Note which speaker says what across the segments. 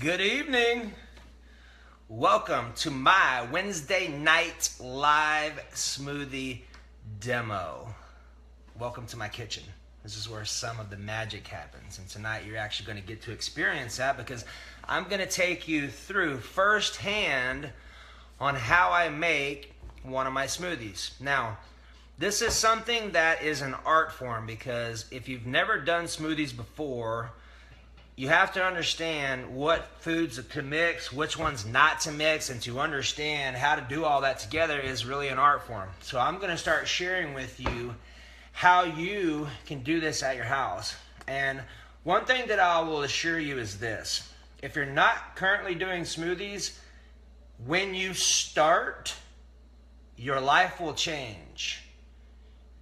Speaker 1: Good evening. Welcome to my Wednesday night live smoothie demo. Welcome to my kitchen. This is where some of the magic happens. And tonight you're actually going to get to experience that because I'm going to take you through firsthand on how I make one of my smoothies. Now, this is something that is an art form because if you've never done smoothies before, you have to understand what foods to mix, which ones not to mix, and to understand how to do all that together is really an art form. So I'm going to start sharing with you how you can do this at your house. And one thing that I will assure you is this. If you're not currently doing smoothies, when you start, your life will change.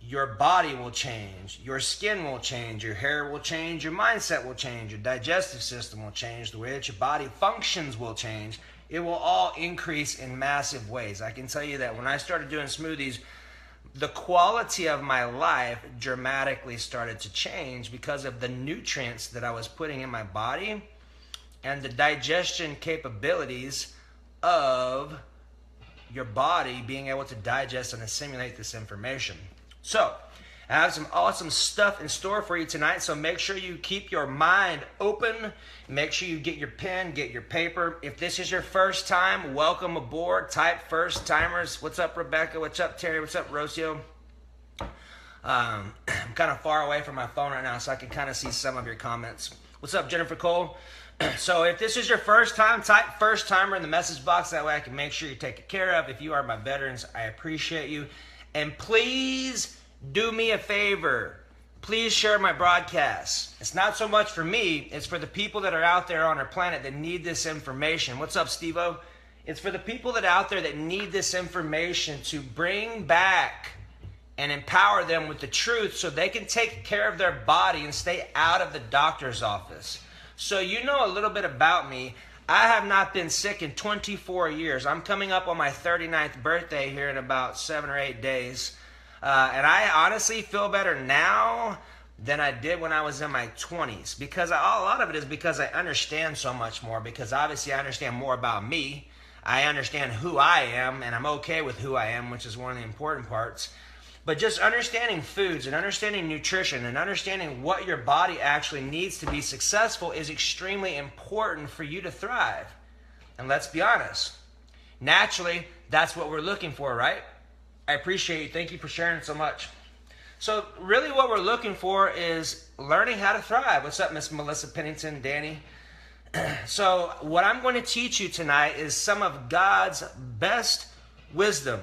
Speaker 1: Your body will change, your skin will change, your hair will change, your mindset will change, your digestive system will change, the way that your body functions will change. It will all increase in massive ways. I can tell you that when I started doing smoothies, the quality of my life dramatically started to change because of the nutrients that I was putting in my body and the digestion capabilities of your body being able to digest and assimilate this information. So, I have some awesome stuff in store for you tonight, so make sure you keep your mind open. Make sure you get your pen, get your paper. If this is your first time, welcome aboard. Type first timers. What's up, Rebecca? What's up, Terry? What's up, Rocio? I'm kind of far away from my phone right now, so I can kind of see some of your comments. What's up, Jennifer Cole? So if this is your first time, type first timer in the message box. That way I can make sure you're taken care of. If you are my veterans, I appreciate you. And please do me a favor. Please share my broadcast. It's not so much for me. It's for the people that are out there on our planet that need this information. What's up, Steve-O? It's for the people that are out there that need this information to bring back and empower them with the truth so they can take care of their body and stay out of the doctor's office. So you know a little bit about me. I have not been sick in 24 years. I'm coming up on my 39th birthday here in about 7 or 8 days. And I honestly feel better now than I did when I was in my 20s. Because a lot of it is because I understand so much more. Because obviously I understand more about me. I understand who I am, and I'm okay with who I am, which is one of the important parts. But just understanding foods and understanding nutrition and understanding what your body actually needs to be successful is extremely important for you to thrive. And let's be honest, naturally, that's what we're looking for, right? I appreciate you. Thank you for sharing so much. So really what we're looking for is learning how to thrive. What's up, Miss Melissa Pennington, Danny? So what I'm going to teach you tonight is some of God's best wisdom.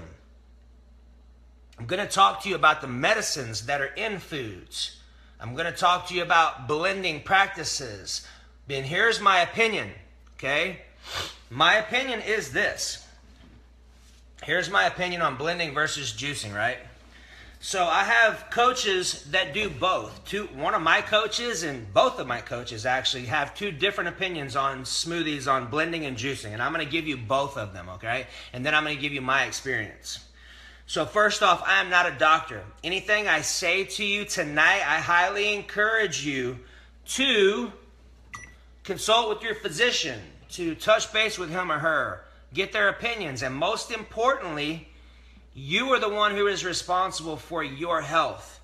Speaker 1: I'm going to talk to you about the medicines that are in foods. I'm going to talk to you about blending practices. And here's my opinion, okay? My opinion is this. Here's my opinion on blending versus juicing, right? So I have coaches that do both. One of my coaches and both of my coaches actually have two different opinions on smoothies, on blending and juicing. And I'm going to give you both of them, okay? And then I'm going to give you my experience. So first off, I am not a doctor. Anything I say to you tonight, I highly encourage you to consult with your physician, to touch base with him or her, get their opinions, and most importantly, you are the one who is responsible for your health.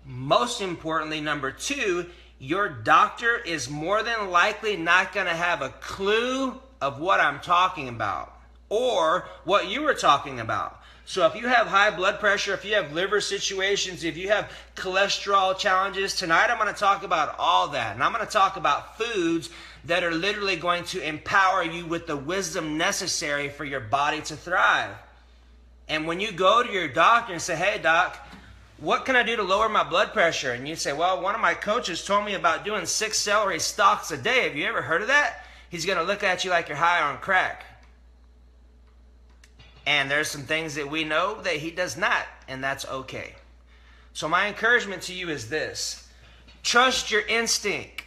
Speaker 1: Most importantly, number two, your doctor is more than likely not going to have a clue of what I'm talking about or what you were talking about. So if you have high blood pressure, if you have liver situations, if you have cholesterol challenges, tonight I'm going to talk about all that. And I'm going to talk about foods that are literally going to empower you with the wisdom necessary for your body to thrive. And when you go to your doctor and say, hey, doc, what can I do to lower my blood pressure? And you say, well, one of my coaches told me about doing 6 celery stalks a day. Have you ever heard of that? He's going to look at you like you're high on crack. And there's some things that we know that he does not, and that's okay. So my encouragement to you is this. Trust your instinct.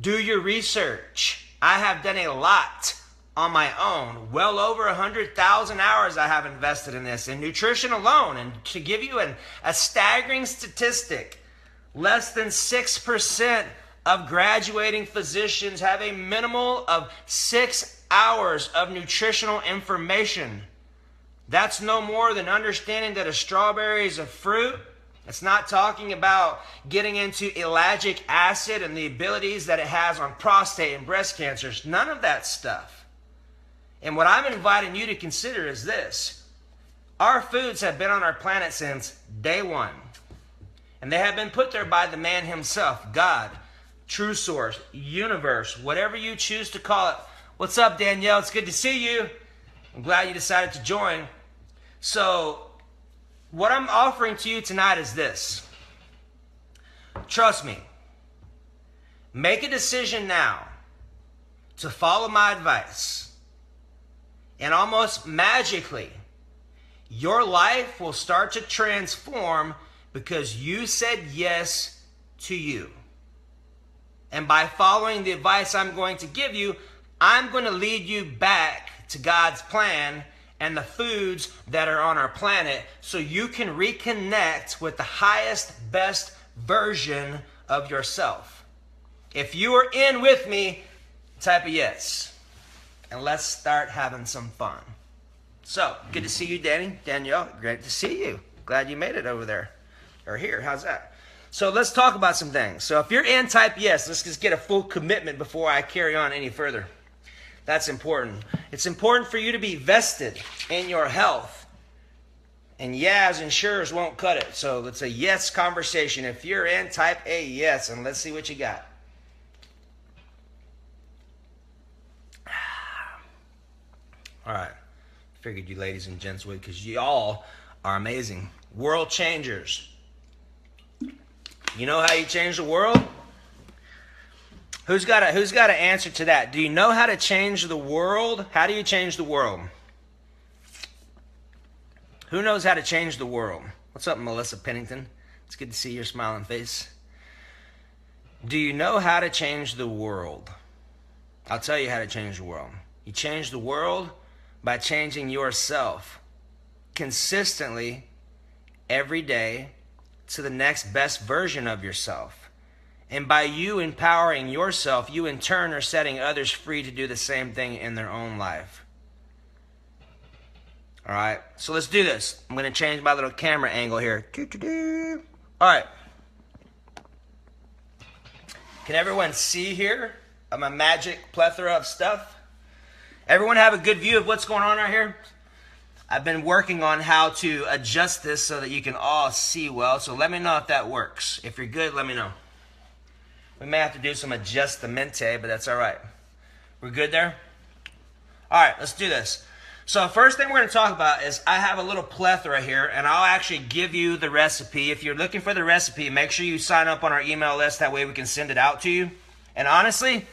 Speaker 1: Do your research. I have done a lot on my own. Well over 100,000 hours I have invested in this, in nutrition alone. And to give you a staggering statistic, less than 6% of graduating physicians have a minimal of 6 hours of nutritional information. That's no more than understanding that a strawberry is a fruit. It's not talking about getting into ellagic acid and the abilities that it has on prostate and breast cancers. None of that stuff. And what I'm inviting you to consider is this. Our foods have been on our planet since day one. And they have been put there by the man himself, God, true source, universe, whatever you choose to call it. What's up, Danielle? It's good to see you. I'm glad you decided to join. So, what I'm offering to you tonight is this. Trust me. Make a decision now to follow my advice. And almost magically, your life will start to transform because you said yes to you. And by following the advice I'm going to give you, I'm going to lead you back to God's plan and the foods that are on our planet so you can reconnect with the highest, best version of yourself. If you are in with me, type a yes. And let's start having some fun. So, good to see you, Danielle, great to see you. Glad you made it over there. Or here, how's that? So let's talk about some things. So if you're in, type yes. Let's just get a full commitment before I carry on any further. That's important. It's important for you to be vested in your health. And yeahs and sures won't cut it. So it's a yes conversation. If you're in, type a yes, and let's see what you got. All right. Figured you ladies and gents would, because y'all are amazing. World changers. You know how you change the world? Who's got an answer to that? Do you know how to change the world? How do you change the world? Who knows how to change the world? What's up, Melissa Pennington? It's good to see your smiling face. Do you know how to change the world? I'll tell you how to change the world. You change the world by changing yourself consistently every day to the next best version of yourself. And by you empowering yourself, you in turn are setting others free to do the same thing in their own life. All right, so let's do this. I'm going to change my little camera angle here. All right. Can everyone see here my magic plethora of stuff? Everyone have a good view of what's going on right here? I've been working on how to adjust this so that you can all see well. So let me know if that works. If you're good, let me know. We may have to do some adjustamente, but that's all right. We're good there? All right, let's do this. So first thing we're going to talk about is I have a little plethora here, and I'll actually give you the recipe. If you're looking for the recipe, make sure you sign up on our email list. That way we can send it out to you. And honestly,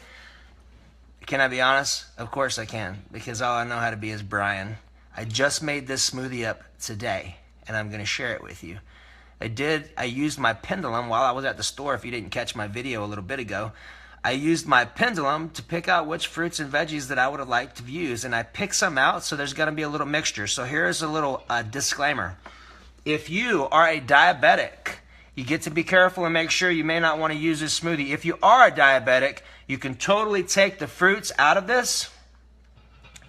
Speaker 1: can I be honest? Of course I can, because all I know how to be is Brian. I just made this smoothie up today, and I'm going to share it with you. I used my pendulum while I was at the store. If you didn't catch my video a little bit ago, I used my pendulum to pick out which fruits and veggies that I would have liked to use, and I picked some out, so there's going to be a little mixture. So here's a little disclaimer. If you are a diabetic, you get to be careful and make sure you may not want to use this smoothie. If you are a diabetic, you can totally take the fruits out of this.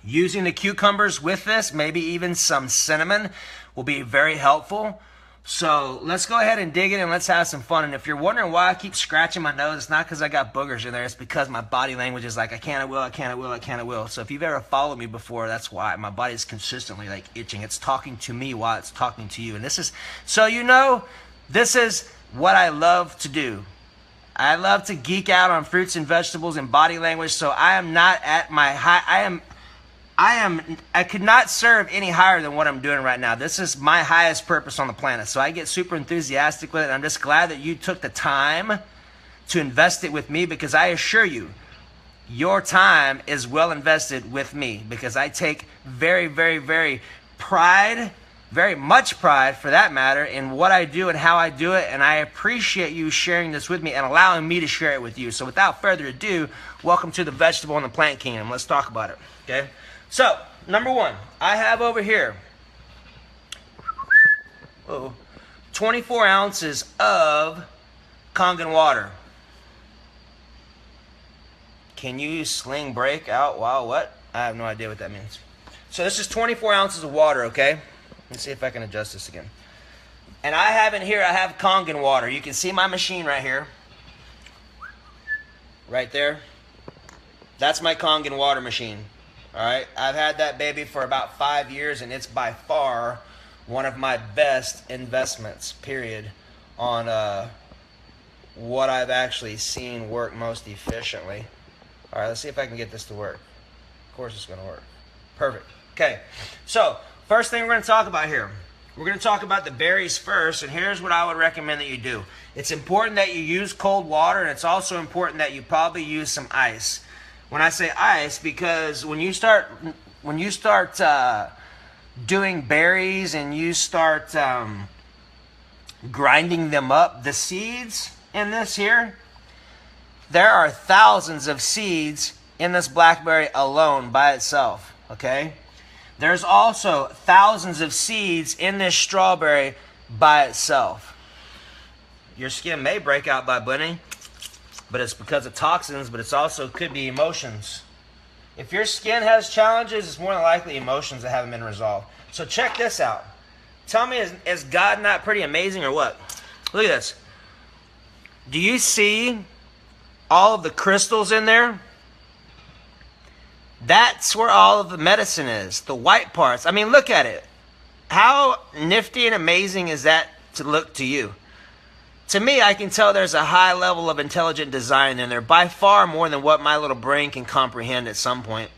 Speaker 1: Using the cucumbers with this, maybe even some cinnamon, will be very helpful. So let's go ahead and dig in and let's have some fun. And if you're wondering why I keep scratching my nose, it's not because I got boogers in there. It's because my body language is like, I can't, I will, I can't, I will, I can't, I will. So if you've ever followed me before, that's why. My body's consistently like itching. It's talking to me while it's talking to you. And this is, so you know, this is what I love to do. I love to geek out on fruits and vegetables and body language. So I am not at my high, I could not serve any higher than what I'm doing right now. This is my highest purpose on the planet. So I get super enthusiastic with it. And I'm just glad that you took the time to invest it with me, because I assure you, your time is well invested with me, because I take very, very, very much pride for that matter in what I do and how I do it. And I appreciate you sharing this with me and allowing me to share it with you. So without further ado, welcome to the vegetable and the plant kingdom. Let's talk about it, okay? So, number one, I have over here 24 ounces of Kangen water. Can you sling break out while what? I have no idea what that means. So this is 24 ounces of water, okay? Let's see if I can adjust this again. And I have in here, I have Kangen water. You can see my machine right here. Right there. That's my Kangen water machine. Alright? I've had that baby for about 5 years, and it's by far one of my best investments, period, on what I've actually seen work most efficiently. Alright, let's see if I can get this to work. Of course it's going to work. Perfect. Okay, so first thing we're going to talk about here. We're going to talk about the berries first, and here's what I would recommend that you do. It's important that you use cold water, and it's also important that you probably use some ice. When I say ice, because when you start doing berries and you start grinding them up, the seeds in this here, there are thousands of seeds in this blackberry alone by itself, okay? There's also thousands of seeds in this strawberry by itself. Your skin may break out by blending, but it's because of toxins, but it's also could be emotions. If your skin has challenges, it's more than likely emotions that haven't been resolved. So check this out. Tell me, is God not pretty amazing or what? Look at this. Do you see all of the crystals in there? That's where all of the medicine is, the white parts. I mean, look at it. How nifty and amazing is that to look to you? To me, I can tell there's a high level of intelligent design in there, by far more than what my little brain can comprehend at some point.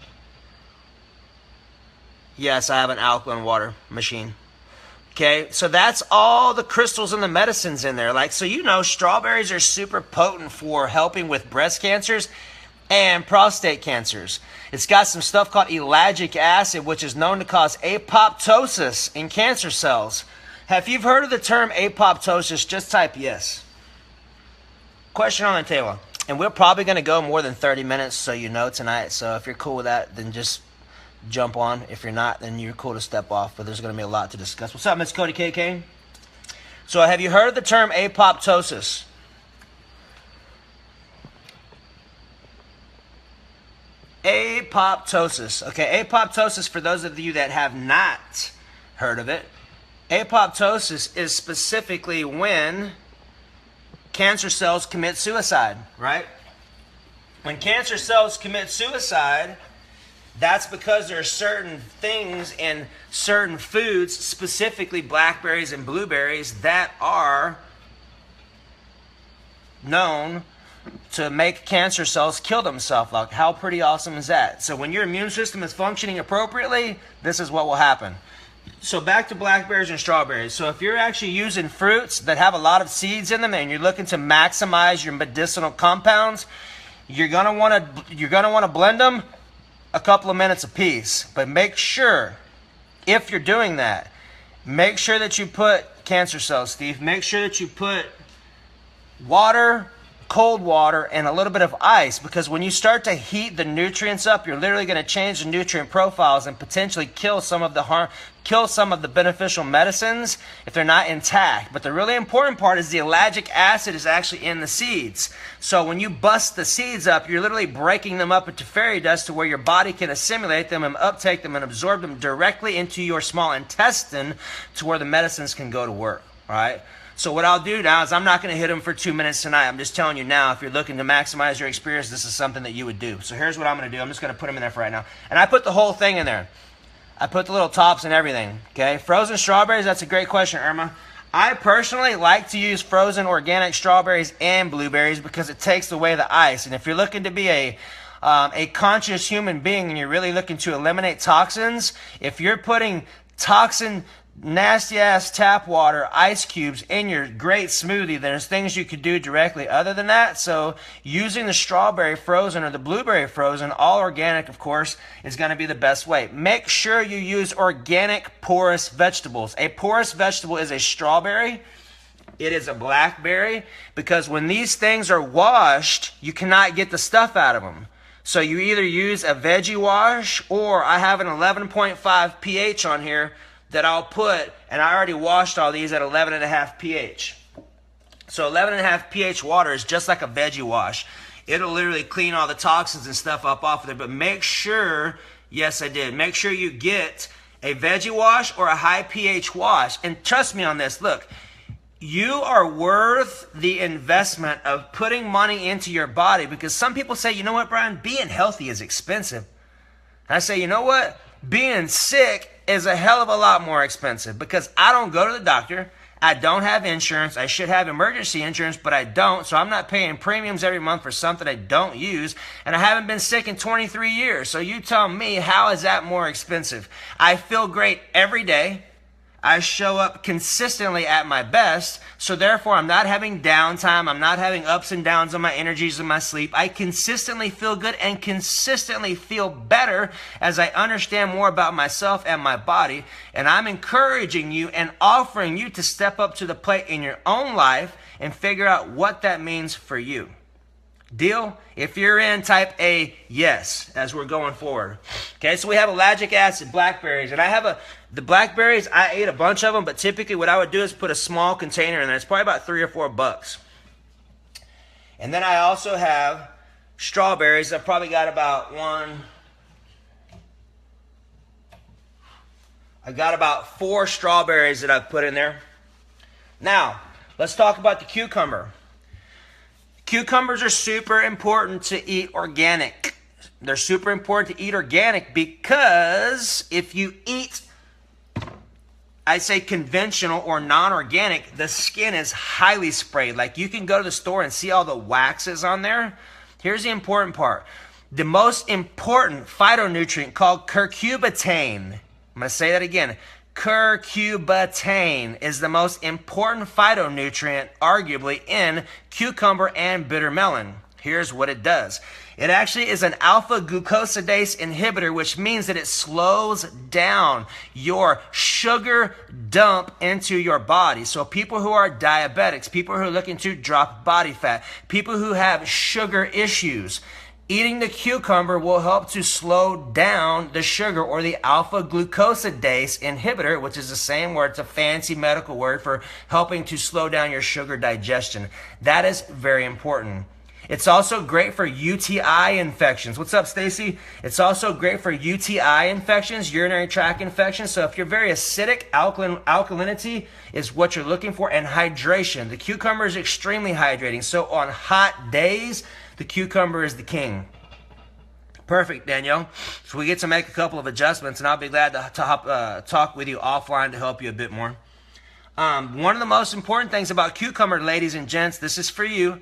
Speaker 1: Yes, I have an alkaline water machine. Okay, so that's all the crystals and the medicines in there. Like, so you know, strawberries are super potent for helping with breast cancers and prostate cancers. It's got some stuff called ellagic acid, which is known to cause apoptosis in cancer cells. Have you heard of the term apoptosis? Just type yes. Question on the table. And we're probably going to go more than 30 minutes, so you know, tonight. So if you're cool with that, then just jump on. If you're not, then you're cool to step off. But there's going to be a lot to discuss. What's up, Miss Cody KK? So have you heard of the term apoptosis? Apoptosis. Okay, apoptosis, for those of you that have not heard of it, apoptosis is specifically when cancer cells commit suicide, right? When cancer cells commit suicide, that's because there are certain things in certain foods, specifically blackberries and blueberries, that are known to make cancer cells kill themselves. Like, how pretty awesome is that? So when your immune system is functioning appropriately, this is what will happen. So back to blackberries and strawberries. So if you're actually using fruits that have a lot of seeds in them and you're looking to maximize your medicinal compounds, you're gonna want to blend them a couple of minutes apiece. But make sure, if you're doing that, make sure that you put cancer cells, Steve. Make sure that you put water, cold water, and a little bit of ice, because when you start to heat the nutrients up, you're literally going to change the nutrient profiles and potentially kill some of the beneficial medicines if they're not intact. But the really important part is the ellagic acid is actually in the seeds. So when you bust the seeds up, you're literally breaking them up into fairy dust to where your body can assimilate them and uptake them and absorb them directly into your small intestine to where the medicines can go to work. All right? So what I'll do now is I'm not going to hit them for 2 minutes tonight. I'm just telling you now, if you're looking to maximize your experience, this is something that you would do. So here's what I'm going to do. I'm just going to put them in there for right now. And I put the whole thing in there. I put the little tops and everything. Okay, frozen strawberries, that's a great question, Irma. I personally like to use frozen organic strawberries and blueberries because it takes away the ice. And if you're looking to be a conscious human being and you're really looking to eliminate toxins, if you're putting nasty ass tap water, ice cubes in your great smoothie, there's things you could do directly other than that. So using the strawberry frozen or the blueberry frozen, all organic of course, is going to be the best way. Make sure you use organic porous vegetables. A porous vegetable is a strawberry, it is a blackberry, because when these things are washed, you cannot get the stuff out of them. So you either use a veggie wash, or I have an 11.5 pH on here that I'll put, and I already washed all these at 11.5 pH. So 11.5 pH water is just like a veggie wash. It'll literally clean all the toxins and stuff up off of there. But make sure, yes, I did. Make sure you get a veggie wash or a high pH wash. And trust me on this. Look, you are worth the investment of putting money into your body, because some people say, you know what, Brian, being healthy is expensive. I say, you know what? Being sick is a hell of a lot more expensive, because I don't go to the doctor. I don't have insurance. I should have emergency insurance, but I don't. So I'm not paying premiums every month for something I don't use. And I haven't been sick in 23 years. So you tell me, how is that more expensive? I feel great every day. I show up consistently at my best, so therefore I'm not having downtime. I'm not having ups and downs on my energies and my sleep. I consistently feel good and consistently feel better as I understand more about myself and my body. And I'm encouraging you and offering you to step up to the plate in your own life and figure out what that means for you. Deal? If you're in, type A, yes, as we're going forward. Okay, so we have ellagic acid, blackberries, and I have the blackberries, I ate a bunch of them, but typically what I would do is put a small container in there. It's probably about $3 or $4. And then I also have strawberries. I've probably got about I got about 4 strawberries that I've put in there. Now, let's talk about the cucumber. Cucumbers are super important to eat organic. They're super important to eat organic because if you eat, I say conventional or non-organic, the skin is highly sprayed. Like you can go to the store and see all the waxes on there. Here's the important part. The most important phytonutrient called curcubitane. I'm going to say that again. Curcubitane is the most important phytonutrient, arguably, in cucumber and bitter melon. Here's what it does. It actually is an alpha glucosidase inhibitor, which means that it slows down your sugar dump into your body. So people who are diabetics, people who are looking to drop body fat, people who have sugar issues, eating the cucumber will help to slow down the sugar, or the alpha glucosidase inhibitor, which is the same word. It's a fancy medical word for helping to slow down your sugar digestion. That is very important. It's also great for UTI infections. What's up, Stacy? It's also great for UTI infections, urinary tract infections. So if you're very acidic, alkalinity is what you're looking for, and hydration. The cucumber is extremely hydrating. So on hot days, the cucumber is the king. Perfect, Danielle. So we get to make a couple of adjustments, and I'll be glad to talk with you offline to help you a bit more. One of the most important things about cucumber, ladies and gents, this is for you,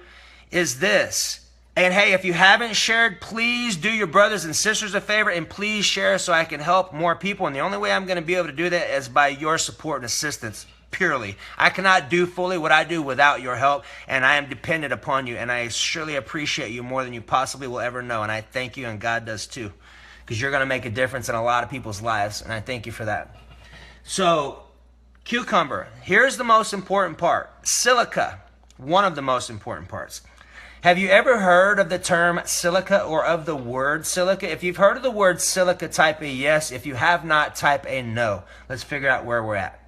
Speaker 1: is this. And hey, if you haven't shared, please do your brothers and sisters a favor and please share so I can help more people. And the only way I'm going to be able to do that is by your support and assistance. Purely. I cannot do fully what I do without your help, and I am dependent upon you, and I surely appreciate you more than you possibly will ever know, and I thank you, and God does too, because you're going to make a difference in a lot of people's lives, and I thank you for that. So, cucumber. Here's the most important part. Silica. One of the most important parts. Have you ever heard of the term silica or of the word silica? If you've heard of the word silica, type a yes. If you have not, type a no. Let's figure out where we're at.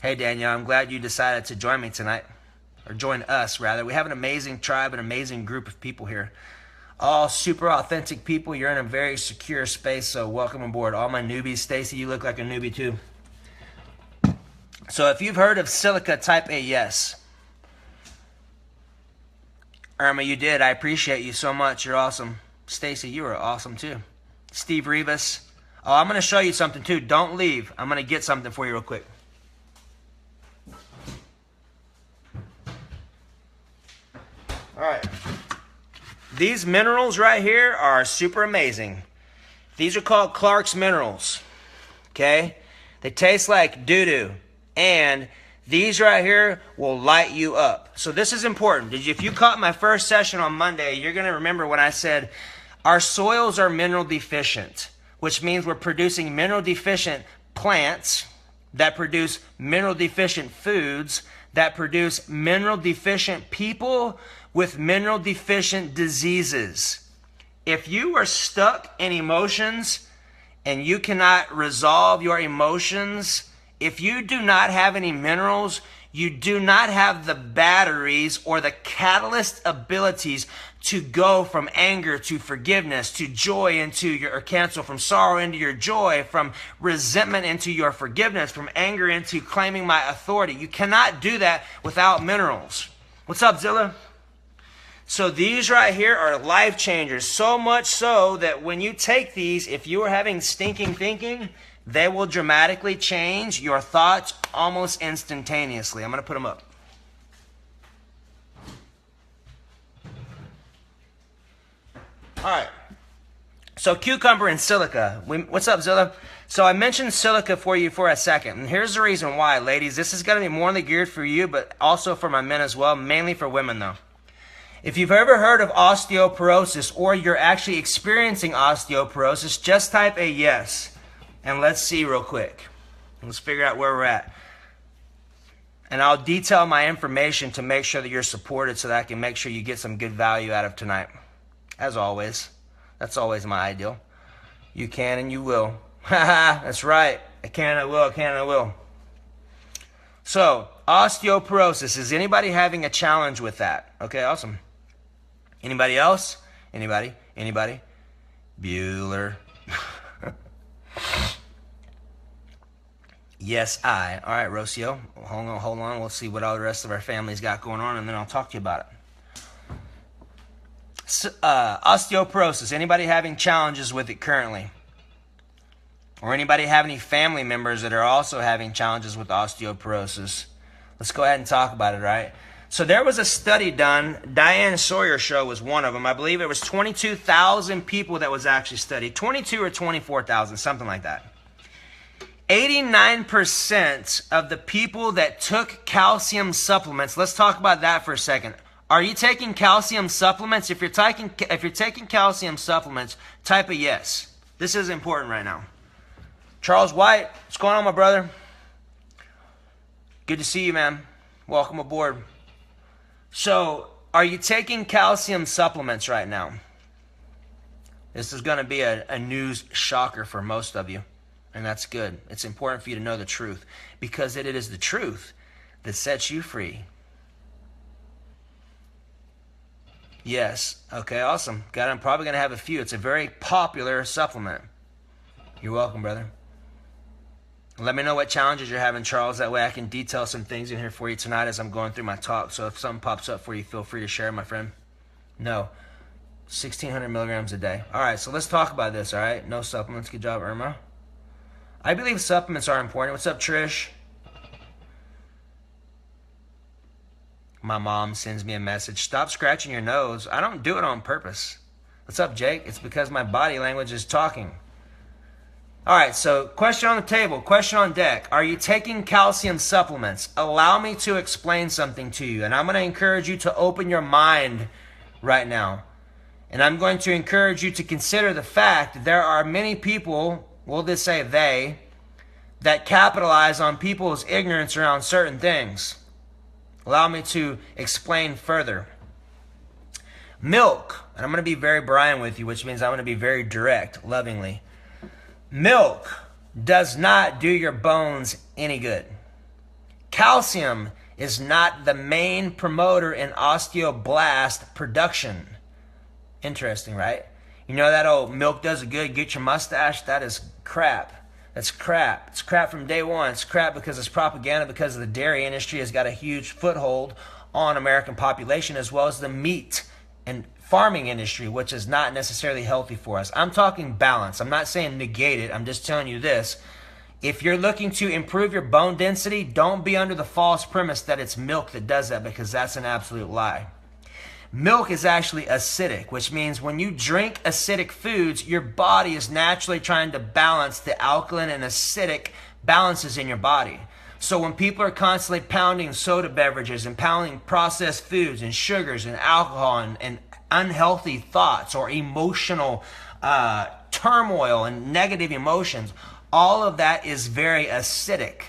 Speaker 1: Hey, Danielle, I'm glad you decided to join me tonight, or join us, rather. We have an amazing tribe, an amazing group of people here. All super authentic people. You're in a very secure space, so welcome aboard. All my newbies. Stacy, you look like a newbie too. So if you've heard of silica, type a yes. Irma, you did. I appreciate you so much. You're awesome. Stacy, you are awesome too. Steve Rivas. Oh, I'm going to show you something too. Don't leave. I'm going to get something for you real quick. All right. These minerals right here are super amazing. These are called Clark's minerals. Okay? They taste like doo-doo. And these right here will light you up. So this is important. If you caught my first session on Monday, you're going to remember when I said our soils are mineral deficient, which means we're producing mineral deficient plants that produce mineral deficient foods that produce mineral deficient people with mineral deficient diseases. If you are stuck in emotions and you cannot resolve your emotions, if you do not have any minerals, you do not have the batteries or the catalyst abilities to go from anger to forgiveness, to joy into your, or cancel from sorrow into your joy, from resentment into your forgiveness, from anger into claiming my authority. You cannot do that without minerals. What's up, Zilla? So these right here are life changers, so much so that when you take these, if you are having stinking thinking, they will dramatically change your thoughts almost instantaneously. I'm going to put them up. All right, so cucumber and silica. What's up, Zilla? So I mentioned silica for you for a second. And here's the reason why, ladies. This is going to be more than geared for you, but also for my men as well, mainly for women, though. If you've ever heard of osteoporosis or you're actually experiencing osteoporosis, just type a yes. And let's see real quick. Let's figure out where we're at. And I'll detail my information to make sure that you're supported so that I can make sure you get some good value out of tonight. As always, that's always my ideal. You can and you will. That's right. I can, I will, I can, I will. So, osteoporosis. Is anybody having a challenge with that? Okay, awesome. Anybody else? Anybody? Anybody? Bueller. Yes, I. All right, Rocio. Hold on. We'll see what all the rest of our family's got going on, and then I'll talk to you about it. Osteoporosis. Anybody having challenges with it currently? Or anybody have any family members that are also having challenges with osteoporosis? Let's go ahead and talk about it, right? So there was a study done. Diane Sawyer show was one of them. I believe it was 22,000 people that was actually studied. 22 or 24,000, something like that. 89% of the people that took calcium supplements, let's talk about that for a second. Are you taking calcium supplements? If you're taking calcium supplements, type a yes. This is important right now. Charles White, what's going on, my brother? Good to see you, man. Welcome aboard. So, are you taking calcium supplements right now? This is going to be a news shocker for most of you, and that's good. It's important for you to know the truth, because it is the truth that sets you free. Yes. Okay, awesome. I'm probably going to have a few. It's a very popular supplement. You're welcome, brother. Let me know what challenges you're having, Charles. That way I can detail some things in here for you tonight as I'm going through my talk. So if something pops up for you, feel free to share, my friend. No. 1,600 milligrams a day. All right, so let's talk about this, all right? No supplements. Good job, Irma. I believe supplements are important. What's up, Trish? My mom sends me a message. Stop scratching your nose. I don't do it on purpose. What's up, Jake? It's because my body language is talking. All right, so question on the table, question on deck. Are you taking calcium supplements? Allow me to explain something to you. And I'm going to encourage you to open your mind right now. And I'm going to encourage you to consider the fact that there are many people, we'll just say they, that capitalize on people's ignorance around certain things. Allow me to explain further. Milk, and I'm going to be very Brian with you, which means I'm going to be very direct, lovingly. Milk does not do your bones any good. Calcium is not the main promoter in osteoblast production. Interesting, right? You know that old milk does it good, get your mustache? That is crap. That's crap. It's crap from day one. It's crap because it's propaganda, because the dairy industry has got a huge foothold on American population, as well as the meat and farming industry, which is not necessarily healthy for us. I'm talking balance. I'm not saying negate it. I'm just telling you this. If you're looking to improve your bone density, don't be under the false premise that it's milk that does that, because that's an absolute lie. Milk is actually acidic, which means when you drink acidic foods, your body is naturally trying to balance the alkaline and acidic balances in your body. So when people are constantly pounding soda beverages and pounding processed foods and sugars and alcohol and unhealthy thoughts or emotional turmoil and negative emotions, all of that is very acidic,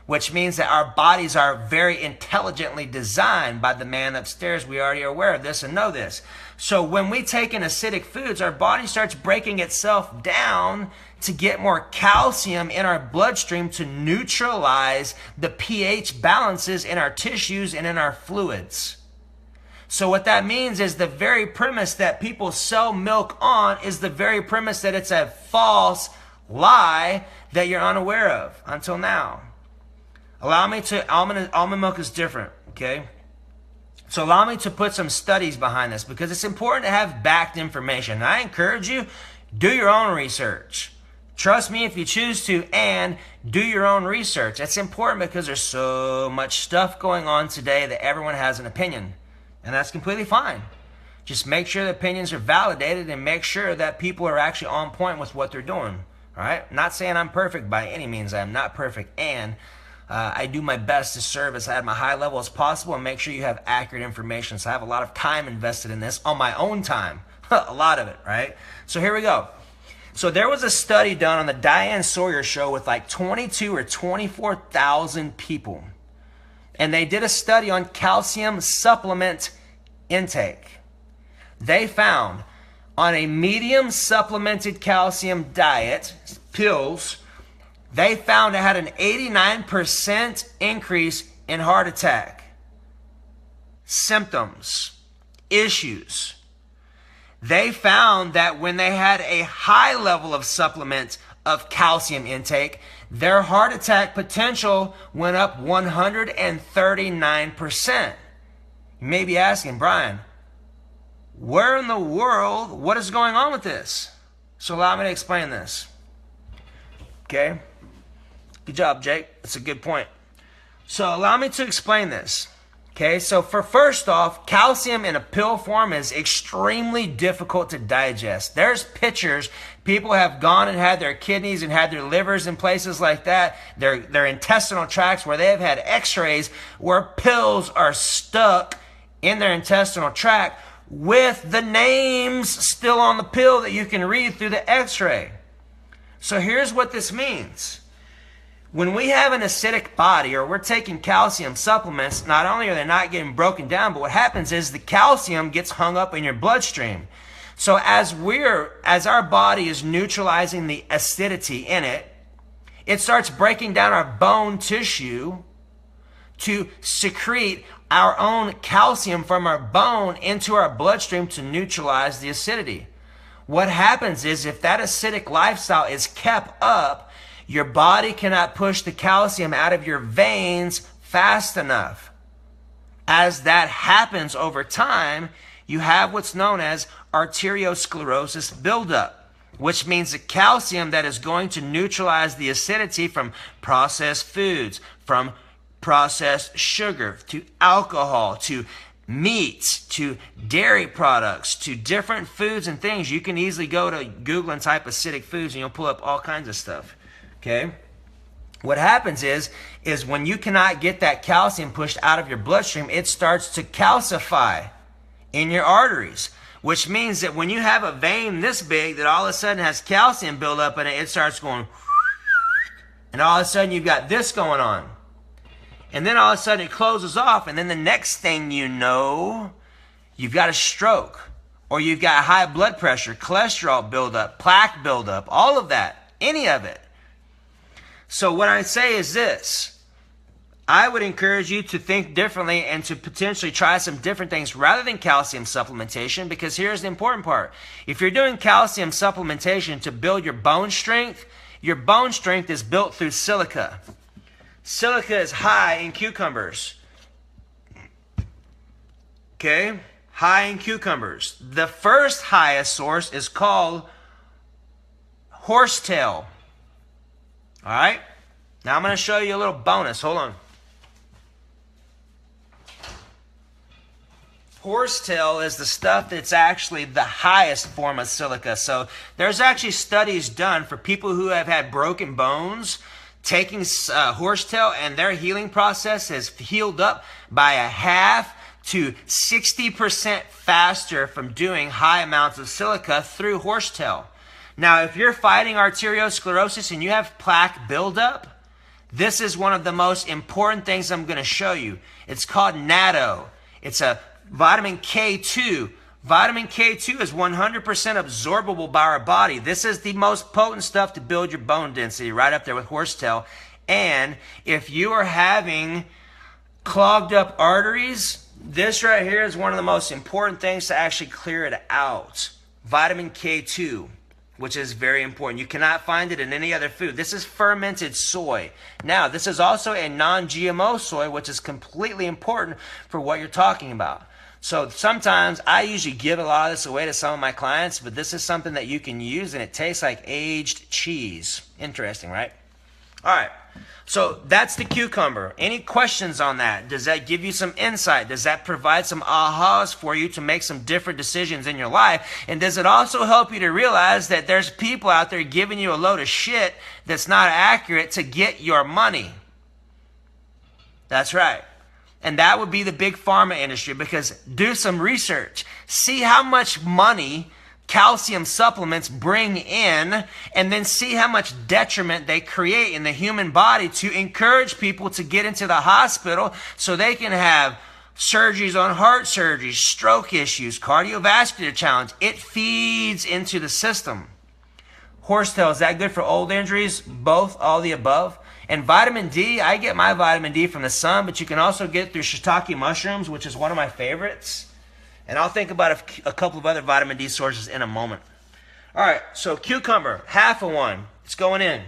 Speaker 1: which means that our bodies are very intelligently designed by the man upstairs. We already are aware of this and know this. So when we take in acidic foods, our body starts breaking itself down to get more calcium in our bloodstream to neutralize the pH balances in our tissues and in our fluids. So what that means is the very premise that people sell milk on is the very premise that it's a false lie that you're unaware of until now. Almond milk is different, okay? So allow me to put some studies behind this because it's important to have backed information. And I encourage you, do your own research. Trust me if you choose to, and do your own research. That's important because there's so much stuff going on today that everyone has an opinion. And that's completely fine. Just make sure the opinions are validated and make sure that people are actually on point with what they're doing. All right? I'm not saying I'm perfect by any means. I am not perfect. And I do my best to serve as at my high level as possible and make sure you have accurate information. So I have a lot of time invested in this on my own time. A lot of it, right? So here we go. So there was a study done on the Diane Sawyer show with like 22 or 24,000 people. And they did a study on calcium supplement intake. They found on a medium supplemented calcium diet, pills, they found it had an 89% increase in heart attack, symptoms, issues. They found that when they had a high level of supplement of calcium intake, their heart attack potential went up 139%. You may be asking, Brian, where in the world, what is going on with this? So allow me to explain this. Okay? Good job, Jake. That's a good point. So allow me to explain this. Okay, so first off, calcium in a pill form is extremely difficult to digest. There's pictures, people have gone and had their kidneys and had their livers in places like that, their intestinal tracts where they've had x-rays where pills are stuck in their intestinal tract with the names still on the pill that you can read through the x-ray. So here's what this means. When we have an acidic body or we're taking calcium supplements, not only are they not getting broken down, but what happens is the calcium gets hung up in your bloodstream. So as our body is neutralizing the acidity in it, it starts breaking down our bone tissue to secrete our own calcium from our bone into our bloodstream to neutralize the acidity. What happens is if that acidic lifestyle is kept up, your body cannot push the calcium out of your veins fast enough. As that happens over time, you have what's known as arteriosclerosis buildup, which means the calcium that is going to neutralize the acidity from processed foods, from processed sugar, to alcohol, to meat, to dairy products, to different foods and things. You can easily go to Google and type acidic foods and you'll pull up all kinds of stuff. Okay? What happens is when you cannot get that calcium pushed out of your bloodstream, it starts to calcify in your arteries, which means that when you have a vein this big that all of a sudden has calcium buildup in it, it starts going, and all of a sudden you've got this going on. And then all of a sudden it closes off, and then the next thing you know, you've got a stroke, or you've got high blood pressure, cholesterol buildup, plaque buildup, all of that, any of it. So what I say is this. I would encourage you to think differently and to potentially try some different things rather than calcium supplementation, because here's the important part. If you're doing calcium supplementation to build your bone strength is built through silica. Silica is high in cucumbers. Okay? High in cucumbers. The first highest source is called horsetail. All right? Now I'm going to show you a little bonus. Hold on. Horsetail is the stuff that's actually the highest form of silica. So there's actually studies done for people who have had broken bones taking horsetail, and their healing process has healed up by a half to 60% faster from doing high amounts of silica through horsetail. Now, if you're fighting arteriosclerosis and you have plaque buildup, this is one of the most important things I'm going to show you. It's called natto. It's a vitamin K2. Vitamin K2 is 100% absorbable by our body. This is the most potent stuff to build your bone density, right up there with horsetail. And if you are having clogged up arteries, This right here is one of the most important things to actually clear it out. Vitamin K2, which is very important. You cannot find it in any other food. This is fermented soy. Now, this is also a non-GMO soy, which is completely important for what you're talking about. So sometimes I usually give a lot of this away to some of my clients, but this is something that you can use and it tastes like aged cheese. Interesting, right? All right. So that's the cucumber. Any questions on that? Does that give you some insight? Does that provide some ahas for you to make some different decisions in your life? And does it also help you to realize that there's people out there giving you a load of shit that's not accurate to get your money? That's right. And that would be the big pharma industry, because do some research. See how much money calcium supplements bring in, and then see how much detriment they create in the human body to encourage people to get into the hospital so they can have surgeries on heart surgeries, stroke issues, cardiovascular challenge. It feeds into the system. Horsetail, is that good for old injuries? Both, all the above. And vitamin D, I get my vitamin D from the sun, but you can also get it through shiitake mushrooms, which is one of my favorites. And I'll think about a couple of other vitamin D sources in a moment. All right, so cucumber, half of one. It's going in.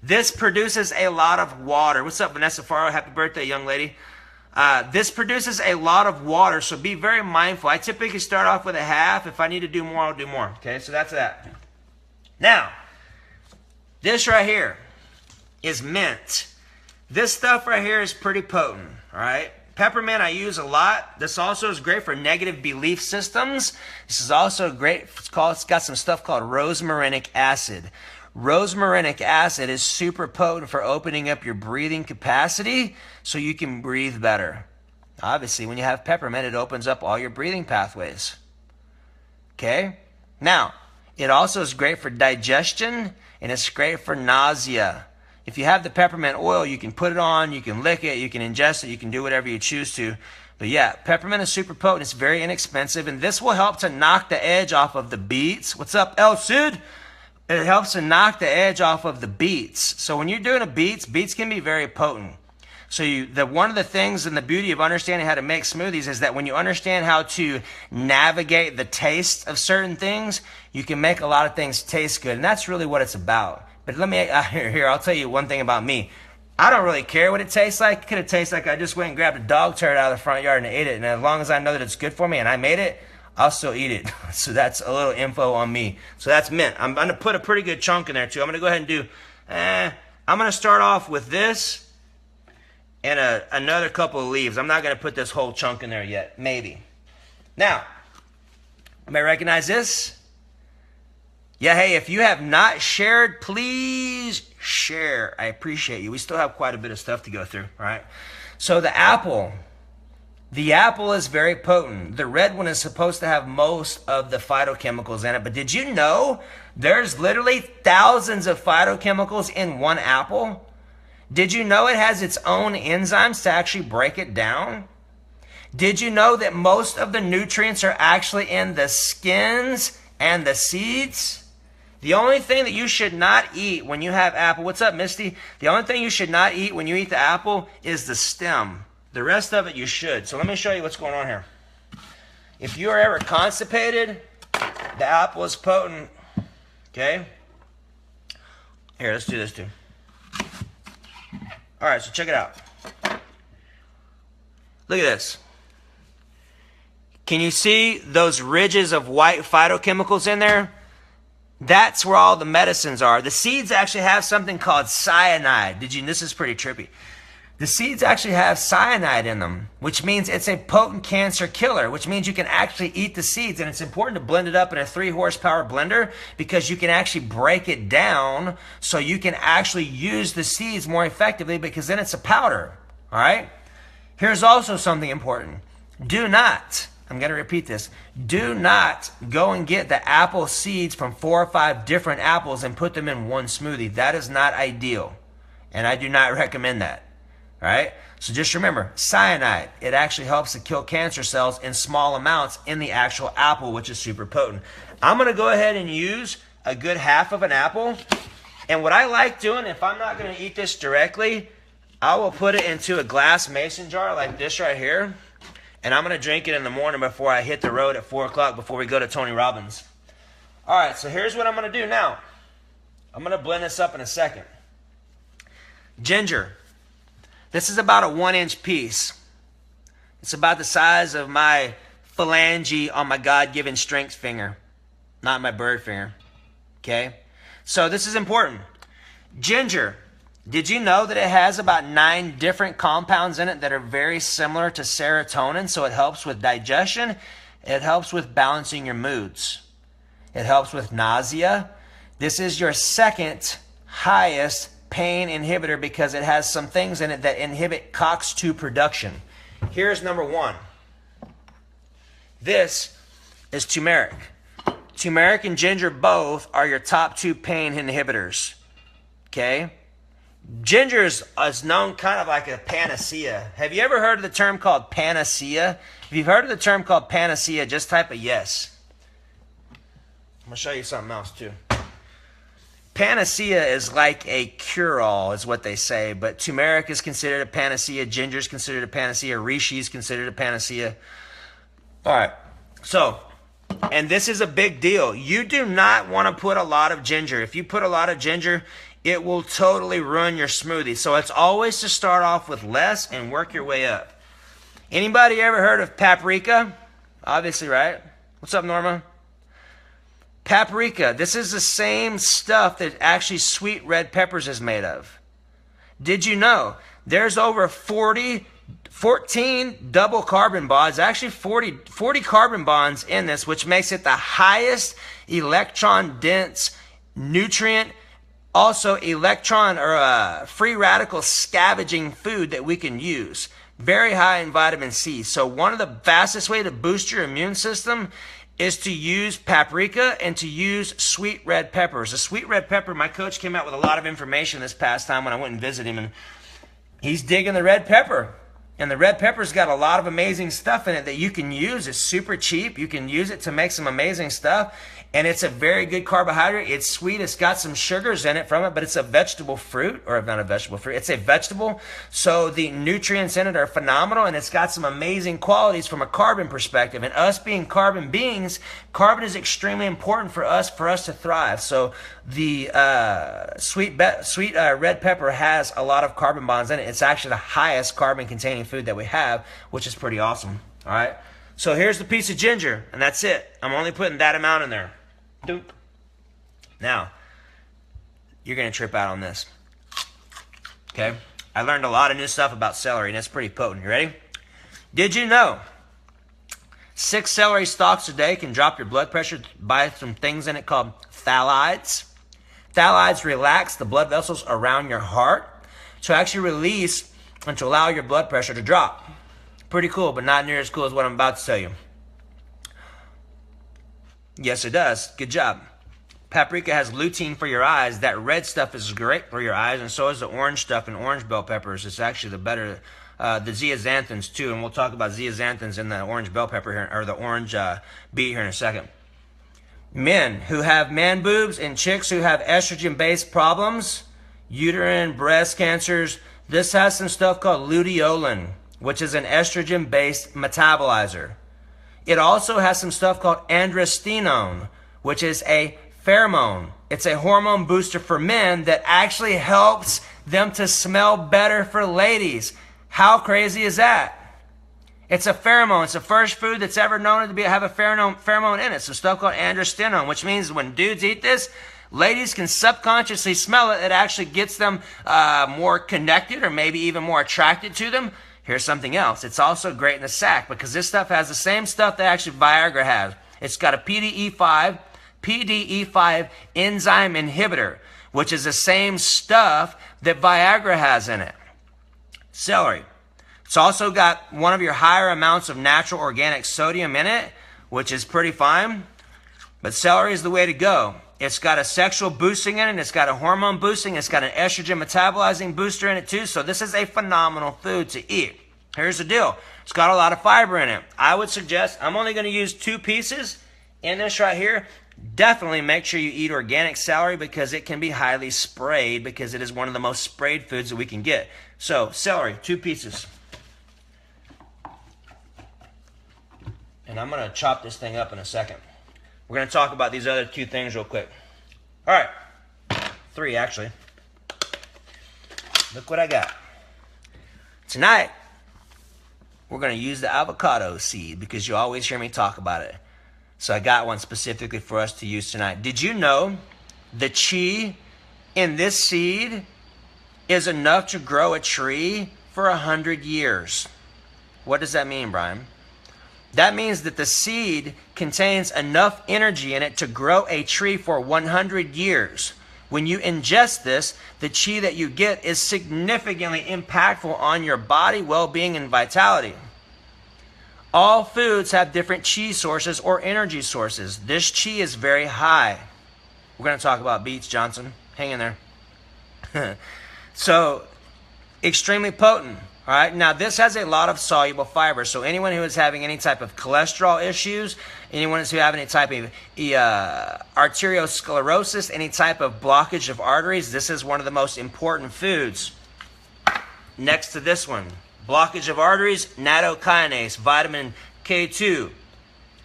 Speaker 1: This produces a lot of water. What's up, Vanessa Faro? Happy birthday, young lady. This produces a lot of water, so be very mindful. I typically start off with a half. If I need to do more, I'll do more. Okay, so that's that. Now, this right here is mint. This stuff right here is pretty potent, all right? Peppermint I use a lot. This also is great for negative belief systems. This is also great. It's got some stuff called rosmarinic acid. Rosmarinic acid is super potent for opening up your breathing capacity so you can breathe better. Obviously, when you have peppermint, it opens up all your breathing pathways. Okay? Now, it also is great for digestion, and it's great for nausea. If you have the peppermint oil, you can put it on, you can lick it, you can ingest it, you can do whatever you choose to. But yeah, peppermint is super potent. It's very inexpensive, and this will help to knock the edge off of the beets. What's up, El Sud? It helps to knock the edge off of the beets. So when you're doing beets can be very potent. So one of the things and the beauty of understanding how to make smoothies is that when you understand how to navigate the taste of certain things, you can make a lot of things taste good. And that's really what it's about. But let me, here, I'll tell you one thing about me. I don't really care what it tastes like. It could have tasted like I just went and grabbed a dog turd out of the front yard and ate it. And as long as I know that it's good for me and I made it, I'll still eat it. So that's a little info on me. So that's mint. I'm going to put a pretty good chunk in there too. I'm going to go ahead and do, I'm going to start off with this and another couple of leaves. I'm not going to put this whole chunk in there yet. Maybe. Now, you may recognize this. Yeah, hey, if you have not shared, please share. I appreciate you. We still have quite a bit of stuff to go through, all right? So the apple is very potent. The red one is supposed to have most of the phytochemicals in it, but did you know there's literally thousands of phytochemicals in one apple? Did you know it has its own enzymes to actually break it down? Did you know that most of the nutrients are actually in the skins and the seeds? The only thing that you should not eat when you have apple, what's up, Misty? The only thing you should not eat when you eat the apple is the stem. The rest of it you should. So let me show you what's going on here. If you are ever constipated, the apple is potent. Okay? Here, let's do this too. All right, so check it out. Look at this. Can you see those ridges of white phytochemicals in there? That's where all the medicines are. The seeds actually have something called cyanide. This is pretty trippy. The seeds actually have cyanide in them, which means it's a potent cancer killer, which means you can actually eat the seeds. And it's important to blend it up in a 3-horsepower blender because you can actually break it down so you can actually use the seeds more effectively, because then it's a powder. All right? Here's also something important. Do not, I'm going to repeat this, do not go and get the apple seeds from 4 or 5 different apples and put them in one smoothie. That is not ideal, and I do not recommend that. All right? So just remember, cyanide, it actually helps to kill cancer cells in small amounts in the actual apple, which is super potent. I'm going to go ahead and use a good half of an apple, and what I like doing, if I'm not going to eat this directly, I will put it into a glass mason jar like this right here. And I'm going to drink it in the morning before I hit the road at 4 o'clock before we go to Tony Robbins. All right, so here's what I'm going to do now. I'm going to blend this up in a second. Ginger. This is about a 1-inch piece. It's about the size of my phalange on my God-given strength finger, not my bird finger. Okay? So this is important. Ginger. Did you know that it has about 9 different compounds in it that are very similar to serotonin? So it helps with digestion. It helps with balancing your moods. It helps with nausea. This is your second highest pain inhibitor because it has some things in it that inhibit COX-2 production. Here's number 1. This is turmeric. Turmeric and ginger both are your top 2 pain inhibitors. Okay? Ginger is known kind of like a panacea. Have you ever heard of the term called panacea? If you've heard of the term called panacea, just type a yes. I'm going to show you something else too. Panacea is like a cure-all, is what they say. But turmeric is considered a panacea. Ginger is considered a panacea. Reishi is considered a panacea. All right. So, and this is a big deal. You do not want to put a lot of ginger. If you put a lot of ginger, it will totally ruin your smoothie. So it's always to start off with less and work your way up. Anybody ever heard of paprika? Obviously, right? What's up, Norma? Paprika. This is the same stuff that actually sweet red peppers is made of. Did you know there's over 14 double carbon bonds, actually 40 carbon bonds in this, which makes it the highest electron dense nutrient, also electron or free radical scavenging food that we can use. Very high in vitamin C. So one of the fastest way to boost your immune system is to use paprika and to use sweet red peppers. The sweet red pepper, my coach came out with a lot of information this past time when I went and visited him, and he's digging the red pepper. And the red pepper's got a lot of amazing stuff in it that you can use. It's super cheap. You can use it to make some amazing stuff. And it's a very good carbohydrate. It's sweet. It's got some sugars in it from it, but it's a vegetable fruit, or not a vegetable fruit. It's a vegetable. So the nutrients in it are phenomenal, and it's got some amazing qualities from a carbon perspective. And us being carbon beings, carbon is extremely important for us to thrive. So the sweet red pepper has a lot of carbon bonds in it. It's actually the highest carbon-containing food that we have, which is pretty awesome. All right. So here's the piece of ginger, and that's it. I'm only putting that amount in there. Doop. Now, you're going to trip out on this. Okay? I learned a lot of new stuff about celery, and it's pretty potent. You ready? Did you know 6 celery stalks a day can drop your blood pressure by some things in it called phthalates? Phthalates relax the blood vessels around your heart to actually release and to allow your blood pressure to drop. Pretty cool, but not near as cool as what I'm about to tell you. Yes, it does. Good job. Paprika has lutein for your eyes. That red stuff is great for your eyes, and so is the orange stuff and orange bell peppers. It's actually the better, the zeaxanthins too, and we'll talk about zeaxanthins in the orange bell pepper here, or the orange beet here in a second. Men who have man boobs and chicks who have estrogen-based problems, uterine, breast cancers, this has some stuff called luteolin, which is an estrogen-based metabolizer. It also has some stuff called androstenone, which is a pheromone. It's a hormone booster for men that actually helps them to smell better for ladies. How crazy is that? It's a pheromone. It's the first food that's ever known to have a pheromone in it. Some stuff called androstenone, which means when dudes eat this, ladies can subconsciously smell it. It actually gets them more connected or maybe even more attracted to them. Here's something else. It's also great in the sack because this stuff has the same stuff that actually Viagra has. It's got a PDE5 enzyme inhibitor, which is the same stuff that Viagra has in it. Celery. It's also got one of your higher amounts of natural organic sodium in it, which is pretty fine. But celery is the way to go. It's got a sexual boosting in it. It's got a hormone boosting. It's got an estrogen metabolizing booster in it too. So this is a phenomenal food to eat. Here's the deal. It's got a lot of fiber in it. I would suggest, I'm only going to use 2 pieces in this right here. Definitely make sure you eat organic celery because it can be highly sprayed because it is one of the most sprayed foods that we can get. So celery, 2 pieces. And I'm going to chop this thing up in a second. We're going to talk about these other 2 things real quick. All right. 3, actually. Look what I got. Tonight, we're going to use the avocado seed because you always hear me talk about it. So I got one specifically for us to use tonight. Did you know the chi in this seed is enough to grow a tree for 100 years? What does that mean, Brian? That means that the seed contains enough energy in it to grow a tree for 100 years. When you ingest this, the chi that you get is significantly impactful on your body, well-being, and vitality. All foods have different chi sources or energy sources. This chi is very high. We're going to talk about beets, Johnson. Hang in there. So, extremely potent. All right. Now, this has a lot of soluble fiber. So, anyone who is having any type of cholesterol issues, anyone who has any type of arteriosclerosis, any type of blockage of arteries, this is one of the most important foods. Next to this one, blockage of arteries, nattokinase, vitamin K2,